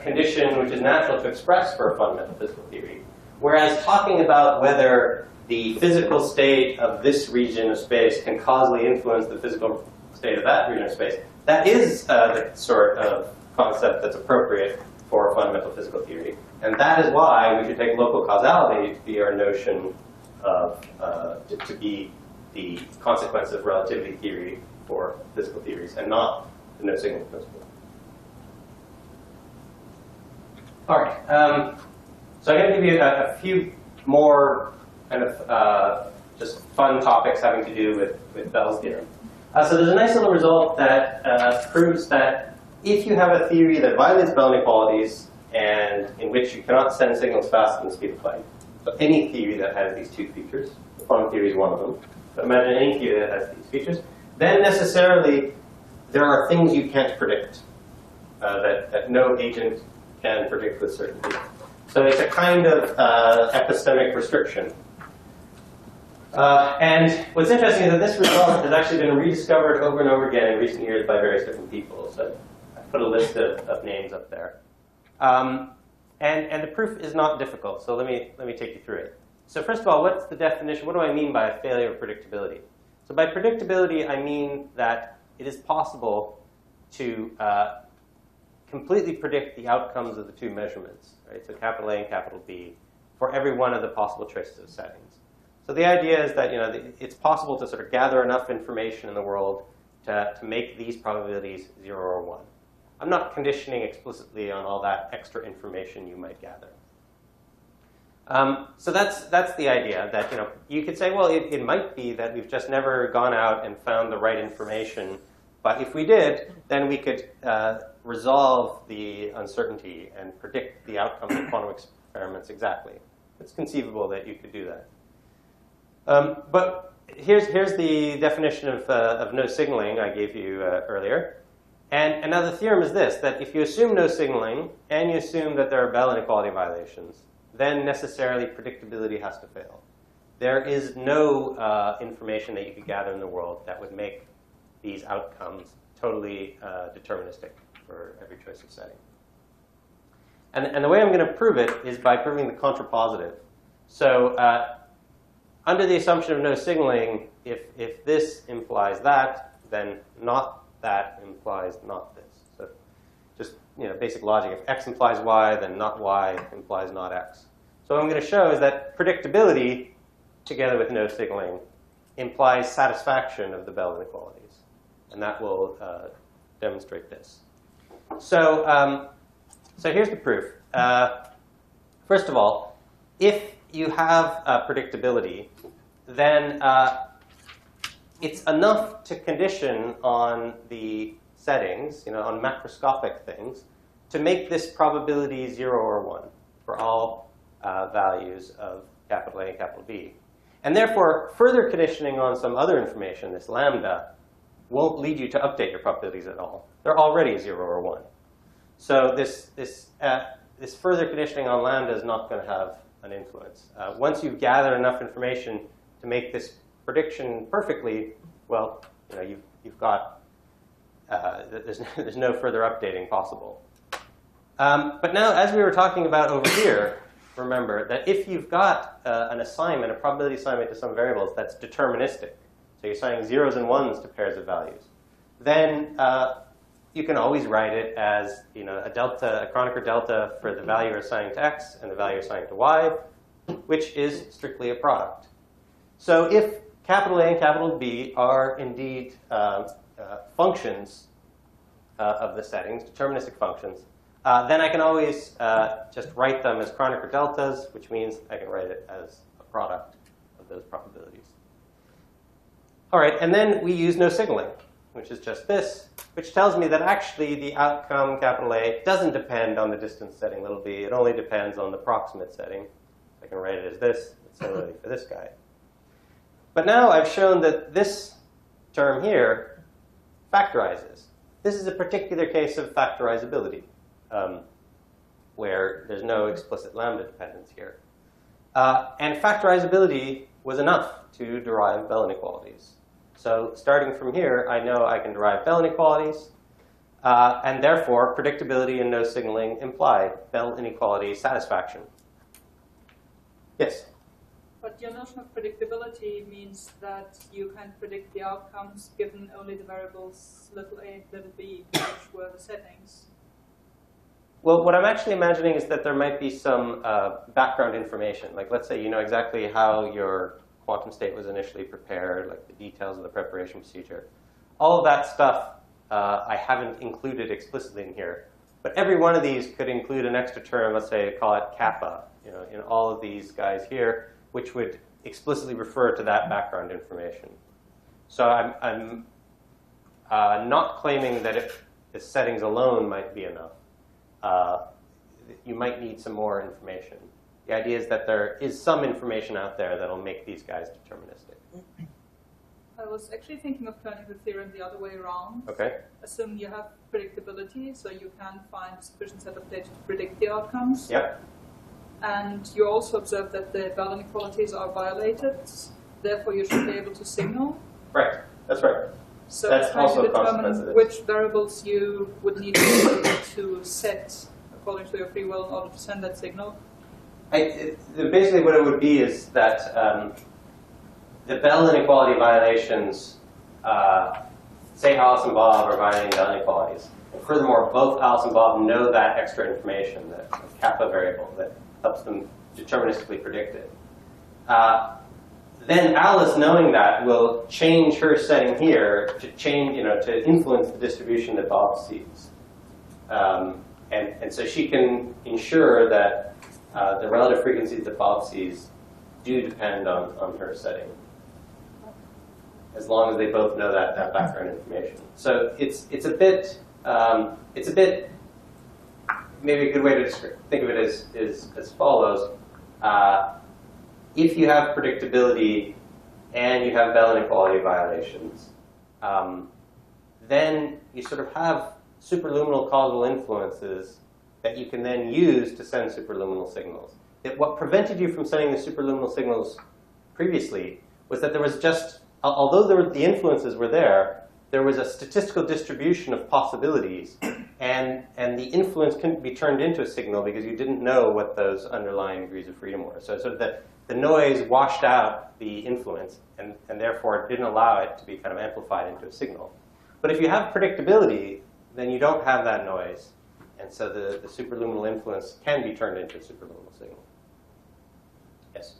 condition which is natural to express for a fundamental physical theory. Whereas talking about whether the physical state of this region of space can causally influence the physical state of that region of space, that is the sort of concept that's appropriate for fundamental physical theory. And that is why we should take local causality to be our notion of, to be the consequence of relativity theory for physical theories, and not the no signal principle. All right, so I'm going to give you a few more kind of just fun topics having to do with Bell's theorem. So there's a nice little result that proves that if you have a theory that violates Bell inequalities and in which you cannot send signals faster than the speed of light, so any theory that has these two features, quantum theory is one of them. So imagine any theory that has these features. Then necessarily, there are things you can't predict, that no agent can predict with certainty. So it's a kind of epistemic restriction. And what's interesting is that this result has actually been rediscovered over and over again in recent years by various different people. So I put a list of names up there. And the proof is not difficult, so let me take you through it. So first of all, what's the definition? What do I mean by a failure of predictability? So by predictability, I mean that it is possible to completely predict the outcomes of the two measurements, right? So capital A and capital B, for every one of the possible choices of settings. So the idea is that it's possible to sort of gather enough information in the world to make these probabilities 0 or 1. I'm not conditioning explicitly on all that extra information you might gather. So that's the idea, that you could say, well, it might be that we've just never gone out and found the right information. But if we did, then we could resolve the uncertainty and predict the outcome of quantum experiments exactly. It's conceivable that you could do that. But here's the definition of no signaling I gave you earlier. And now the theorem is this, that if you assume no signaling and you assume that there are Bell inequality violations, then necessarily predictability has to fail. There is no information that you could gather in the world that would make these outcomes totally deterministic for every choice of setting. And the way I'm going to prove it is by proving the contrapositive. So under the assumption of no signaling, if this implies that, then not that implies not this. So just basic logic. If x implies y, then not y implies not x. So what I'm going to show is that predictability, together with no signaling, implies satisfaction of the Bell inequalities. And that will demonstrate this. So, so here's the proof. First of all, if you have predictability, then it's enough to condition on the settings, on macroscopic things, to make this probability 0 or 1 for all values of capital A and capital B. And therefore, further conditioning on some other information, this lambda, won't lead you to update your probabilities at all. They're already 0 or 1. So this further conditioning on lambda is not going to have an influence. Once you've gathered enough information to make this prediction perfectly, well, you've got there's no further updating possible. But now, as we were talking about over here, remember that if you've got an assignment, a probability assignment to some variables that's deterministic, so you're assigning zeros and ones to pairs of values, then you can always write it as a delta, a Kronecker delta for the value you're assigning to x and the value you're assigning to y, which is strictly a product. So if capital A and capital B are indeed functions of the settings, deterministic functions, then I can always just write them as Kronecker deltas, which means I can write it as a product of those probabilities. All right, and then we use no signaling, which is just this, which tells me that actually the outcome, capital A, doesn't depend on the distance setting, little b. It only depends on the proximate setting. I can write it as this, similarly for this guy. But now I've shown that this term here factorizes. This is a particular case of factorizability, where there's no explicit lambda dependence here. And factorizability was enough to derive Bell inequalities. So starting from here, I know I can derive Bell inequalities, and therefore predictability and no signaling imply Bell inequality satisfaction. Yes? But your notion of predictability means that you can predict the outcomes given only the variables little a, little b, which were the settings. Well, what I'm actually imagining is that there might be some background information. Like, let's say you know exactly how your quantum state was initially prepared, like the details of the preparation procedure. All of that stuff I haven't included explicitly in here. But every one of these could include an extra term, let's say call it kappa, in all of these guys here, which would explicitly refer to that background information. So I'm not claiming that if the settings alone might be enough. You might need some more information. The idea is that there is some information out there that'll make these guys deterministic. I was actually thinking of turning the theorem the other way around. Okay. Assume you have predictability, so you can find a sufficient set of data to predict the outcomes. Yep. And you also observe that the Bell inequalities are violated, therefore you should be able to signal. Right. That's right. So That's it's trying also to a consequence of determine this. which variables you would need to be able to set according to your free will in order to send that signal. Basically what it would be is that the Bell inequality violations, say Alice and Bob are violating Bell inequalities. And furthermore, both Alice and Bob know that extra information, that kappa variable that helps them deterministically predict it. Then Alice, knowing that, will change her setting here to change, to influence the distribution that Bob sees. And so she can ensure that the relative frequencies that Bob sees do depend on her setting, as long as they both know that background information. So it's a bit maybe a good way to think of it is as follows. If you have predictability and you have Bell inequality violations, then you sort of have superluminal causal influences that you can then use to send superluminal signals. What prevented you from sending the superluminal signals previously was that there was just, although the influences were there was a statistical distribution of possibilities, and the influence couldn't be turned into a signal because you didn't know what those underlying degrees of freedom were. So sort of the noise washed out the influence, and therefore it didn't allow it to be kind of amplified into a signal. But if you have predictability, then you don't have that noise, and so the superluminal influence can be turned into a superluminal signal. Yes?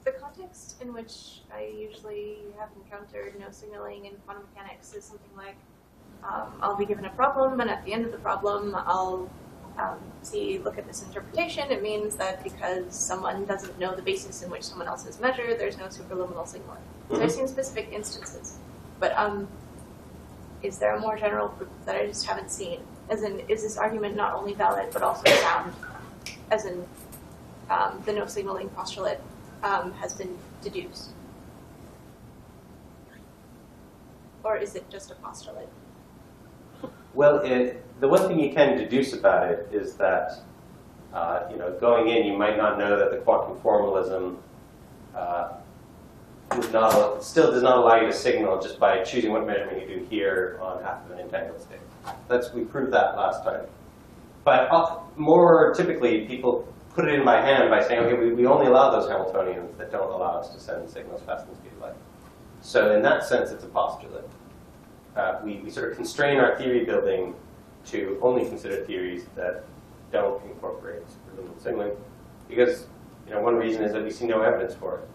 The context in which I usually have encountered no signaling in quantum mechanics is something like I'll be given a problem, and at the end of the problem, I'll look at this interpretation. It means that because someone doesn't know the basis in which someone else has measured, there's no superluminal signaling. So I've seen specific instances. But is there a more general proof that I just haven't seen? As in, is this argument not only valid, but also sound? As in, the no signaling postulate has been deduced? Or is it just a postulate? Well, the one thing you can deduce about it is that, going in, you might not know that the quantum formalism still does not allow you to signal just by choosing what measurement you do here on half of an entangled state. We proved that last time. But more typically, people put it in by hand by saying, okay, we only allow those Hamiltonians that don't allow us to send signals faster than the speed of light. So in that sense, it's a postulate. We sort of constrain our theory building to only consider theories that don't incorporate superluminal signaling, because one reason is that we see no evidence for it.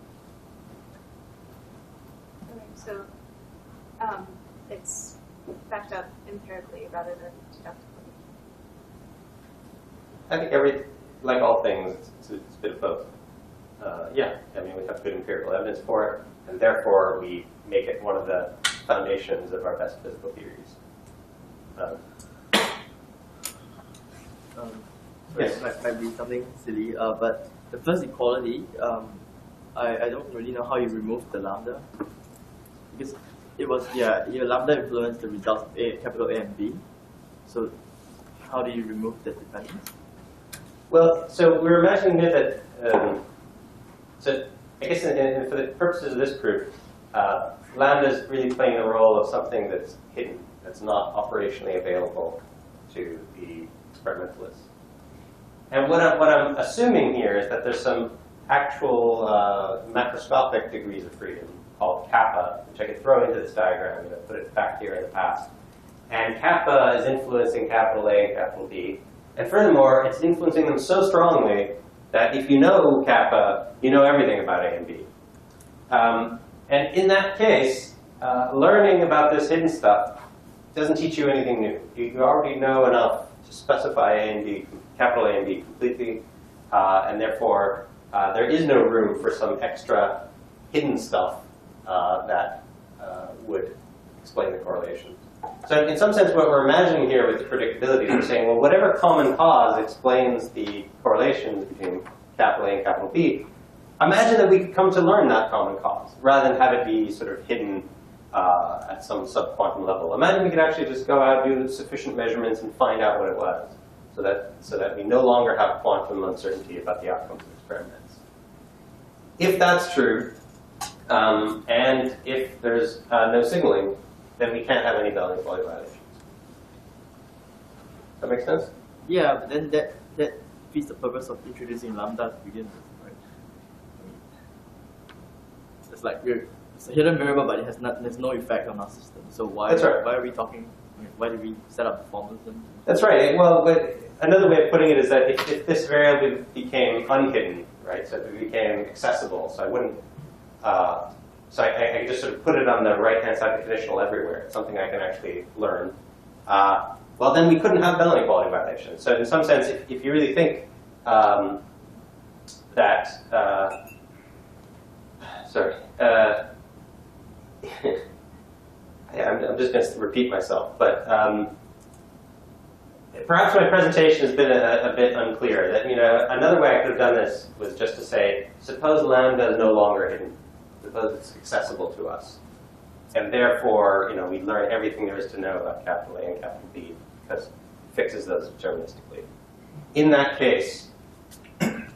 Okay, so it's backed up empirically rather than deductively. I think like all things, it's a bit of both. We have good empirical evidence for it, and therefore we make it one of the foundations of our best physical theories. Yes. Might be something silly, but the first equality, I don't really know how you remove the lambda, because it was lambda influenced the results of capital A and B. So how do you remove that dependence? Well, so we're imagining here that so I guess for the purposes of this proof, lambda is really playing the role of something that's hidden, that's not operationally available to the experimentalists. And what I'm assuming here is that there's some actual macroscopic degrees of freedom called kappa, which I could throw into this diagram, put it back here in the past. And kappa is influencing capital A and capital B. And furthermore, it's influencing them so strongly that if you know kappa, you know everything about A and B. And in that case, learning about this hidden stuff doesn't teach you anything new. You already know enough to specify A and B, capital A and B completely, and therefore there is no room for some extra hidden stuff that would explain the correlation. So in some sense, what we're imagining here with the predictability, we're saying, well, whatever common cause explains the correlations between capital A and capital B, imagine that we could come to learn that common cause, rather than have it be sort of hidden at some sub-quantum level. Imagine we could actually just go out, do sufficient measurements, and find out what it was, so that we no longer have quantum uncertainty about the outcomes of experiments. If that's true, and if there's no signaling, then we can't have any Bell inequality violations. Does that make sense? Yeah, but then that defeats the purpose of introducing lambda to begin with, right? I mean, it's like it's a hidden variable, but there's no effect on our system. So why are we talking? I mean, why did we set up the formalism? That's right. Well, but another way of putting it is that if this variable became unhidden, right? So if it became accessible, so I wouldn't. So I could just sort of put it on the right-hand side of the conditional everywhere. It's something I can actually learn. Well, then we couldn't have Bell inequality violations. So in some sense, if you really think that, sorry, I'm just going to repeat myself, but perhaps my presentation has been a bit unclear. That another way I could have done this was just to say, suppose lambda is no longer hidden. Suppose it's accessible to us. And therefore, we learn everything there is to know about capital A and capital B because it fixes those deterministically. In that case,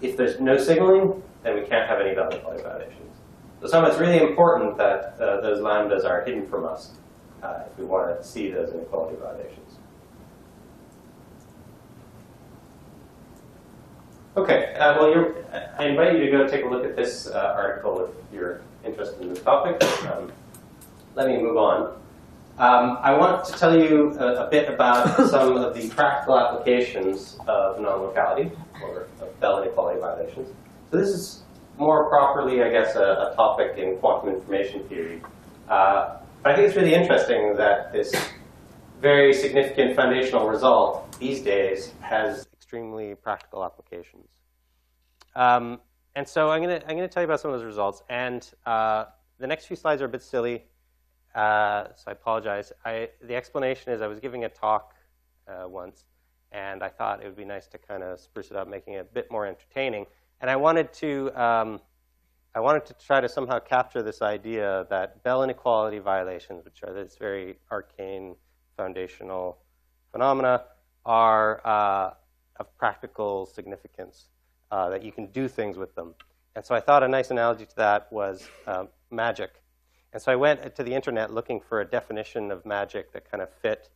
if there's no signaling, then we can't have any Bell inequality violations. So somehow it's really important that those lambdas are hidden from us if we want to see those inequality violations. Okay, well, I invite you to go take a look at this article if you're interested in this topic. Let me move on. I want to tell you a bit about some of the practical applications of non-locality, or of Bell inequality violations. So this is more properly, I guess, a topic in quantum information theory. But I think it's really interesting that this very significant foundational result these days has extremely practical applications. And so I'm going to tell you about some of those results. And the next few slides are a bit silly, so I apologize. The explanation is I was giving a talk once, and I thought it would be nice to kind of spruce it up, making it a bit more entertaining. And I wanted to try to somehow capture this idea that Bell inequality violations, which are this very arcane foundational phenomena, are of practical significance, that you can do things with them. And so I thought a nice analogy to that was magic. And so I went to the internet looking for a definition of magic that kind of fit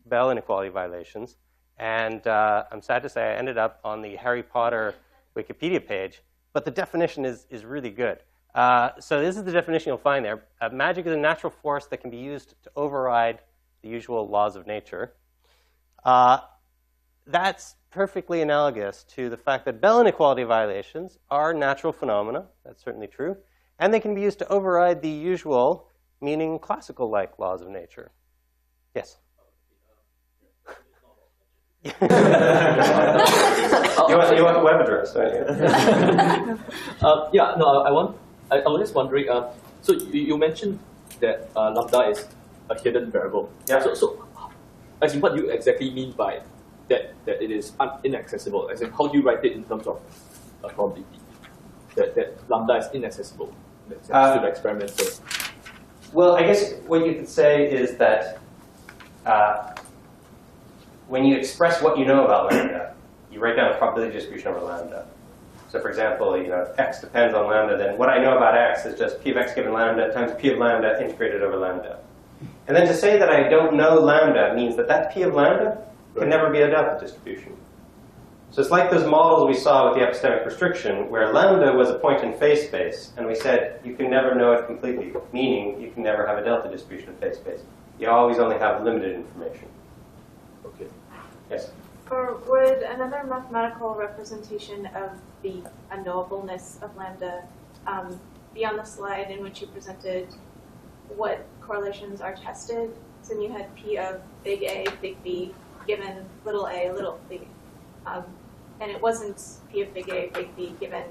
Bell inequality violations. And I'm sad to say I ended up on the Harry Potter Wikipedia page, but the definition is really good. So this is the definition you'll find there. Magic is a natural force that can be used to override the usual laws of nature. That's perfectly analogous to the fact that Bell inequality violations are natural phenomena. That's certainly true. And they can be used to override the usual, meaning classical-like laws of nature. Yes? You want the web address, don't you? Yeah, no, I was just wondering, so you mentioned that lambda is a hidden variable. Yeah. So as in, what do you exactly mean by that it is inaccessible? As in, how do you write it in terms of probability? That lambda is inaccessible to the experimenter? Well, I guess what you could say is that when you express what you know about lambda, you write down a probability distribution over lambda. So for example, if x depends on lambda, then what I know about x is just p of x given lambda times p of lambda integrated over lambda. And then to say that I don't know lambda means that p of lambda can never be a delta distribution. So it's like those models we saw with the epistemic restriction, where lambda was a point in phase space, and we said you can never know it completely, meaning you can never have a delta distribution in phase space. You always only have limited information. Okay. Yes? Or would another mathematical representation of the unknowableness of lambda be on the slide in which you presented what correlations are tested? So then you had P of big A, big B, given little a, little b. And it wasn't P of big A, big B, given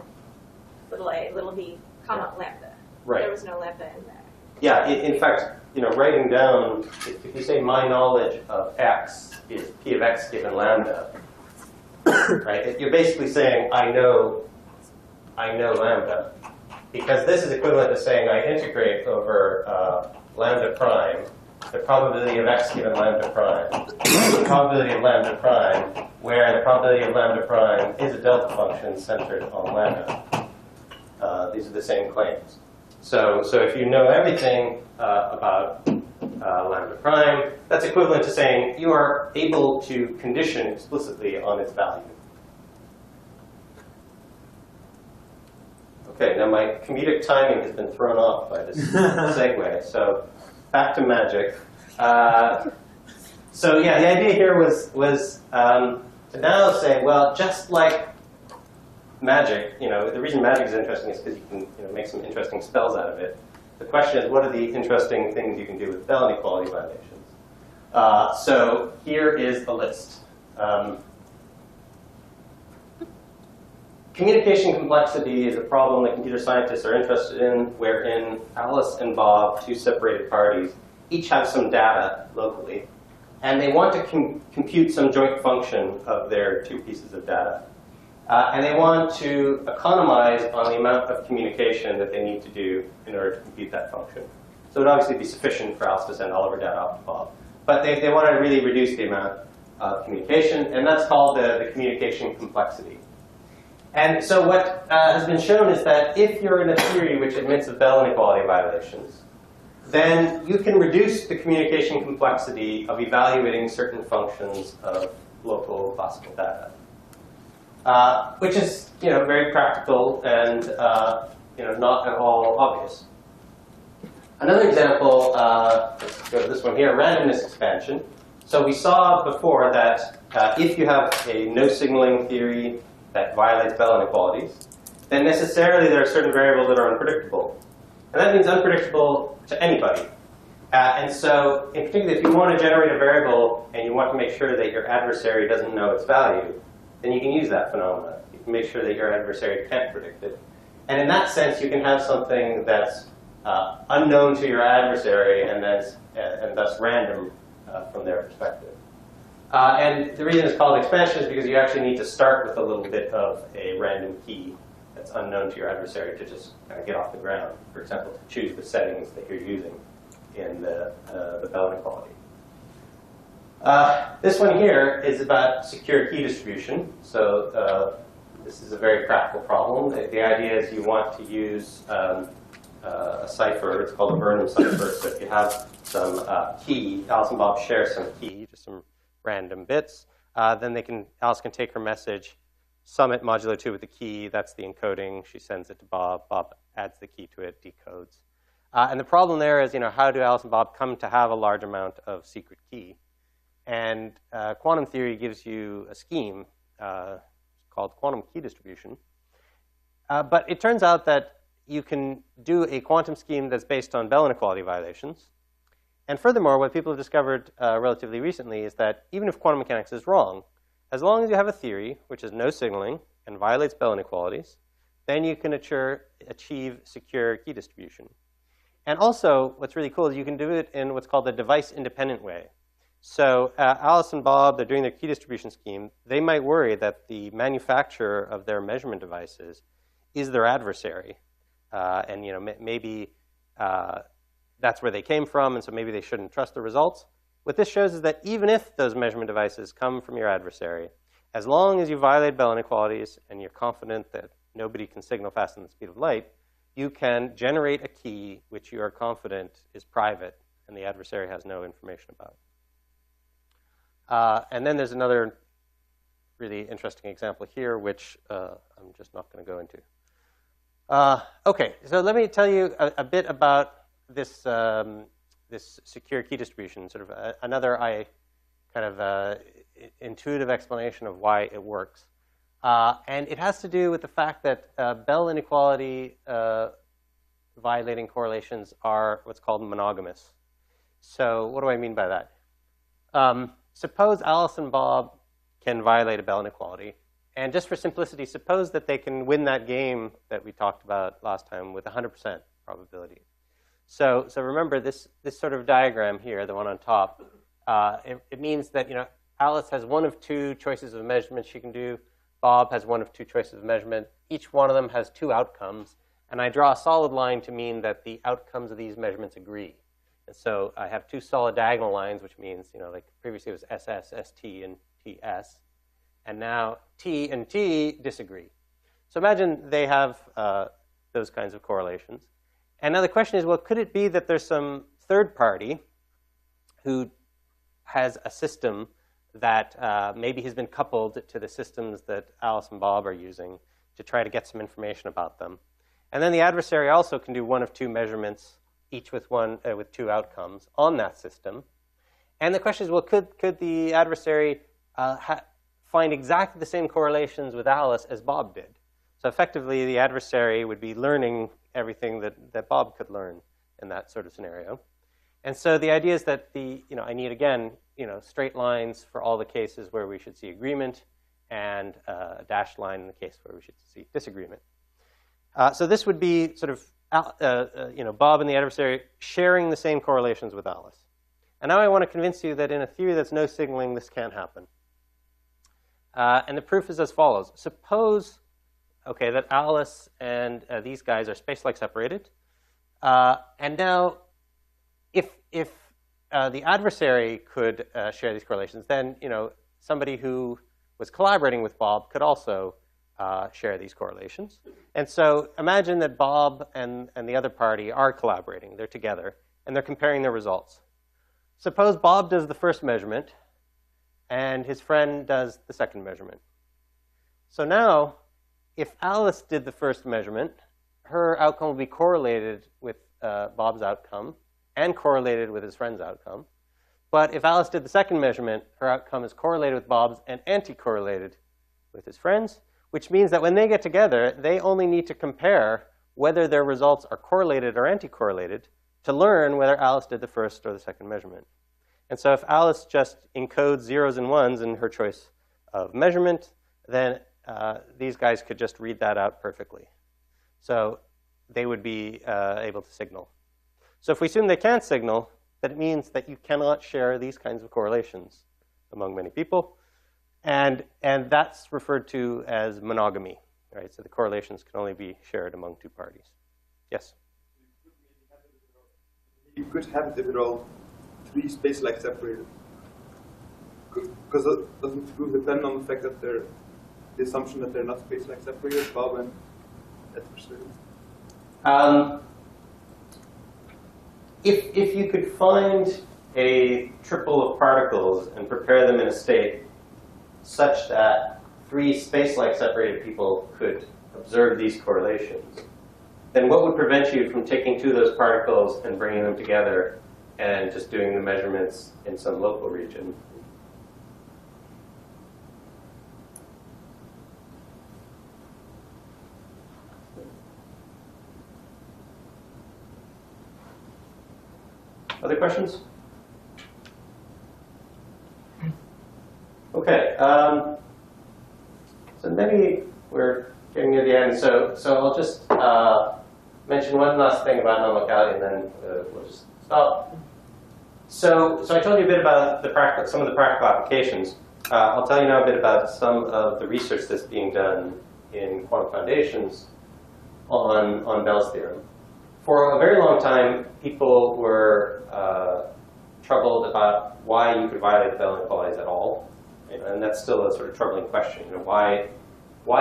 little a, little b, comma, lambda. Right. There was no lambda in there. Yeah, in fact, writing down, if you say my knowledge of x is p of x given lambda, right? You're basically saying I know I know lambda, because this is equivalent to saying I integrate over lambda prime, the probability of x given lambda prime, the probability of lambda prime, where the probability of lambda prime is a delta function centered on lambda. These are the same claims. So if you know everything about lambda prime, that's equivalent to saying you are able to condition explicitly on its value. Okay, now my comedic timing has been thrown off by this segue, so back to magic. So yeah, the idea here was to now say, well, just like magic, the reason magic is interesting is because you can make some interesting spells out of it. The question is, what are the interesting things you can do with Bell inequality violations? So here is a list. Communication complexity is a problem that computer scientists are interested in, wherein Alice and Bob, two separated parties, each have some data locally, and they want to compute some joint function of their two pieces of data. And they want to economize on the amount of communication that they need to do in order to compute that function. So it would obviously be sufficient for Alice to send all of her data off to Bob. But they want to really reduce the amount of communication, and that's called the communication complexity. And so what has been shown is that if you're in a theory which admits of Bell inequality violations, then you can reduce the communication complexity of evaluating certain functions of local classical data. Which is very practical and not at all obvious. Another example, let's go to this one here, randomness expansion. So we saw before that if you have a no signaling theory that violates Bell inequalities, then necessarily there are certain variables that are unpredictable. And that means unpredictable to anybody. And so in particular, if you want to generate a variable and you want to make sure that your adversary doesn't know its value, then you can use that phenomenon. You can make sure that your adversary can't predict it. And in that sense, you can have something that's unknown to your adversary and thus random from their perspective. And the reason it's called expansion is because you actually need to start with a little bit of a random key that's unknown to your adversary to just kind of get off the ground. For example, to choose the settings that you're using in the Bell inequality. This one here is about secure key distribution. So this is a very practical problem. The idea is you want to use a cipher. It's called a Burnham cipher. So if you have some key, Alice and Bob share some key, just some random bits, then Alice can take her message, sum it modulo 2 with the key. That's the encoding. She sends it to Bob. Bob adds the key to it, decodes. And the problem there is, how do Alice and Bob come to have a large amount of secret key? And quantum theory gives you a scheme called quantum key distribution. But it turns out that you can do a quantum scheme that's based on Bell inequality violations. And furthermore, what people have discovered relatively recently is that even if quantum mechanics is wrong, as long as you have a theory which is no signaling and violates Bell inequalities, then you can achieve secure key distribution. And also, what's really cool is you can do it in what's called the device-independent way. So Alice and Bob, they're doing their key distribution scheme. They might worry that the manufacturer of their measurement devices is their adversary. And maybe that's where they came from, and so maybe they shouldn't trust the results. What this shows is that even if those measurement devices come from your adversary, as long as you violate Bell inequalities and you're confident that nobody can signal faster than the speed of light, you can generate a key which you are confident is private and the adversary has no information about. And then there's another really interesting example here, which I'm just not going to go into. Okay, so let me tell you a bit about this this secure key distribution. Sort of another intuitive explanation of why it works, and it has to do with the fact that Bell inequality violating correlations are what's called monogamous. So what do I mean by that? Suppose Alice and Bob can violate a Bell inequality. And just for simplicity, suppose that they can win that game that we talked about last time with 100% probability. So remember this sort of diagram here, the one on top, it means that Alice has one of two choices of measurements she can do. Bob has one of two choices of measurement. Each one of them has two outcomes. And I draw a solid line to mean that the outcomes of these measurements agree. And so I have two solid diagonal lines, which means, like previously it was SS, ST, and TS. And now T and T disagree. So imagine they have those kinds of correlations. And now the question is, well, could it be that there's some third party who has a system that maybe has been coupled to the systems that Alice and Bob are using to try to get some information about them? And then the adversary also can do one of two measurements, each with two outcomes on that system. And the question is, well, could the adversary find exactly the same correlations with Alice as Bob did? So effectively, the adversary would be learning everything that Bob could learn in that sort of scenario. And so the idea is that I need, again, straight lines for all the cases where we should see agreement, and a dashed line in the case where we should see disagreement. So this would be sort of Bob and the adversary sharing the same correlations with Alice. And now I want to convince you that in a theory that's no signaling, this can't happen. And the proof is as follows. Suppose, that Alice and these guys are space-like separated. And now, if the adversary could share these correlations, then somebody who was collaborating with Bob could also share these correlations. And so imagine that Bob and the other party are collaborating. They're together, and they're comparing their results. Suppose Bob does the first measurement, and his friend does the second measurement. So now, if Alice did the first measurement, her outcome will be correlated with Bob's outcome and correlated with his friend's outcome. But if Alice did the second measurement, her outcome is correlated with Bob's and anti-correlated with his friend's, which means that when they get together, they only need to compare whether their results are correlated or anti-correlated to learn whether Alice did the first or the second measurement. And so if Alice just encodes zeros and ones in her choice of measurement, then these guys could just read that out perfectly. So they would be able to signal. So if we assume they can't signal, that it means that you cannot share these kinds of correlations among many people. And that's referred to as monogamy, right? So the correlations can only be shared among two parties. Yes? You could have it if they're all three space-like separated. Because doesn't the proof depend on the fact that the assumption that they're not space-like separated, Bob and adversary? If you could find a triple of particles and prepare them in a state such that three space-like separated people could observe these correlations, then what would prevent you from taking two of those particles and bringing them together and just doing the measurements in some local region? Other questions? Okay. So maybe we're getting near the end. So I'll just mention one last thing about non-locality, and then we'll just stop. So I told you a bit about some of the practical applications. I'll tell you now a bit about some of the research that's being done in quantum foundations on Bell's theorem. For a very long time, people were troubled about why you could violate the Bell inequalities at all. And that's still a sort of troubling question. Why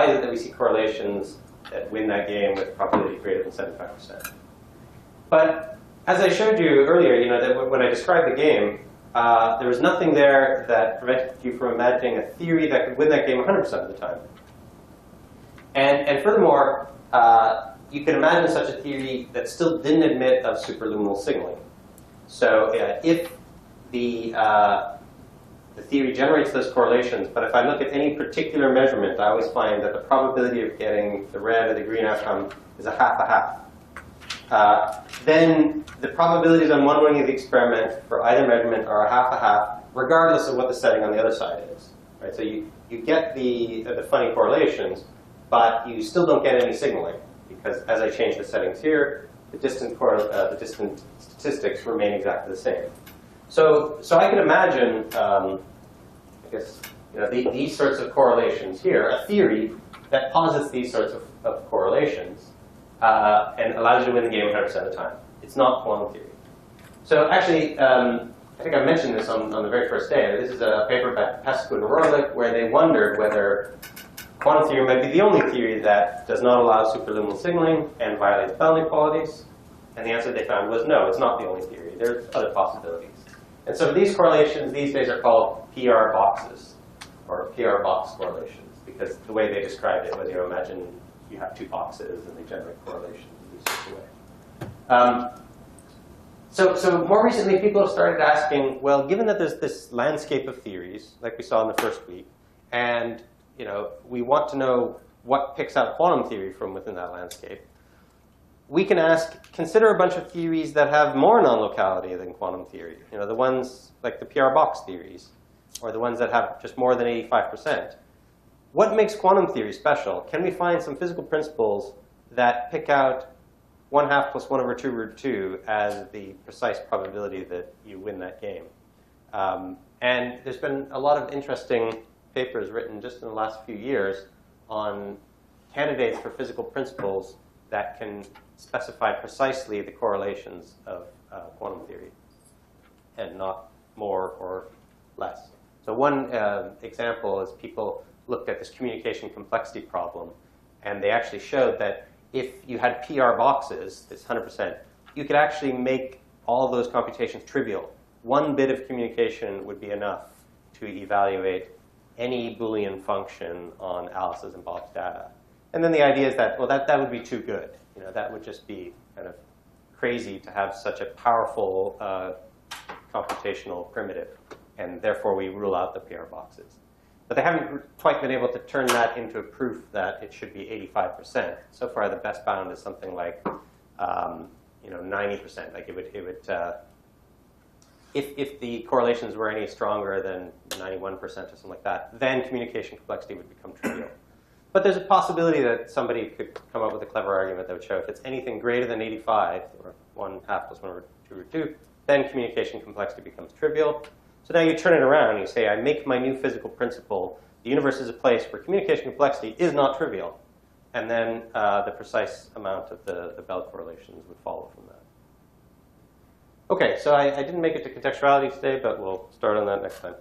is it that we see correlations that win that game with probability greater than 75%? But as I showed you earlier, that when I described the game, there was nothing there that prevented you from imagining a theory that could win that game 100% of the time. And furthermore, you can imagine such a theory that still didn't admit of superluminal signaling. So if the theory generates those correlations, but if I look at any particular measurement, I always find that the probability of getting the red or the green outcome is a half. Then the probabilities on one wing of the experiment for either measurement are a half, regardless of what the setting on the other side is. Right? So you get the funny correlations, but you still don't get any signaling, because as I change the settings here, the distant statistics remain exactly the same. So I can imagine, I guess these sorts of correlations here, a theory that posits these sorts of correlations and allows you to win the game 100% of the time. It's not quantum theory. So actually, I think I mentioned this on the very first day. This is a paper by Pascu and Rorlich where they wondered whether quantum theory might be the only theory that does not allow superluminal signaling and violates Bell inequalities. And the answer they found was no, it's not the only theory. There's other possibilities. And so these correlations these days are called PR boxes, or PR box correlations, because the way they described it was, imagine you have two boxes and they generate correlations in these sorts of ways. So more recently, people have started asking, well, given that there's this landscape of theories, like we saw in the first week, and we want to know what picks out quantum theory from within that landscape, we can consider a bunch of theories that have more non-locality than quantum theory. The ones like the PR box theories, or the ones that have just more than 85%. What makes quantum theory special? Can we find some physical principles that pick out 1/2 plus 1 over 2 root 2 as the precise probability that you win that game? And there's been a lot of interesting papers written just in the last few years on candidates for physical principles that can specify precisely the correlations of quantum theory and not more or less. So one example is people looked at this communication complexity problem, and they actually showed that if you had PR boxes, this 100%, you could actually make all those computations trivial. One bit of communication would be enough to evaluate any Boolean function on Alice's and Bob's data. And then the idea is that, well, that would be too good. That would just be kind of crazy to have such a powerful computational primitive. And therefore, we rule out the PR boxes. But they haven't quite been able to turn that into a proof that it should be 85%. So far, the best bound is something like 90%. Like it would if the correlations were any stronger than 91% or something like that, then communication complexity would become trivial. But there's a possibility that somebody could come up with a clever argument that would show if it's anything greater than 85, or 1/2 plus 1 over 2 root 2, then communication complexity becomes trivial. So now you turn it around and you say, I make my new physical principle. The universe is a place where communication complexity is not trivial. And then the precise amount of the Bell correlations would follow from that. OK, so I didn't make it to contextuality today, but we'll start on that next time.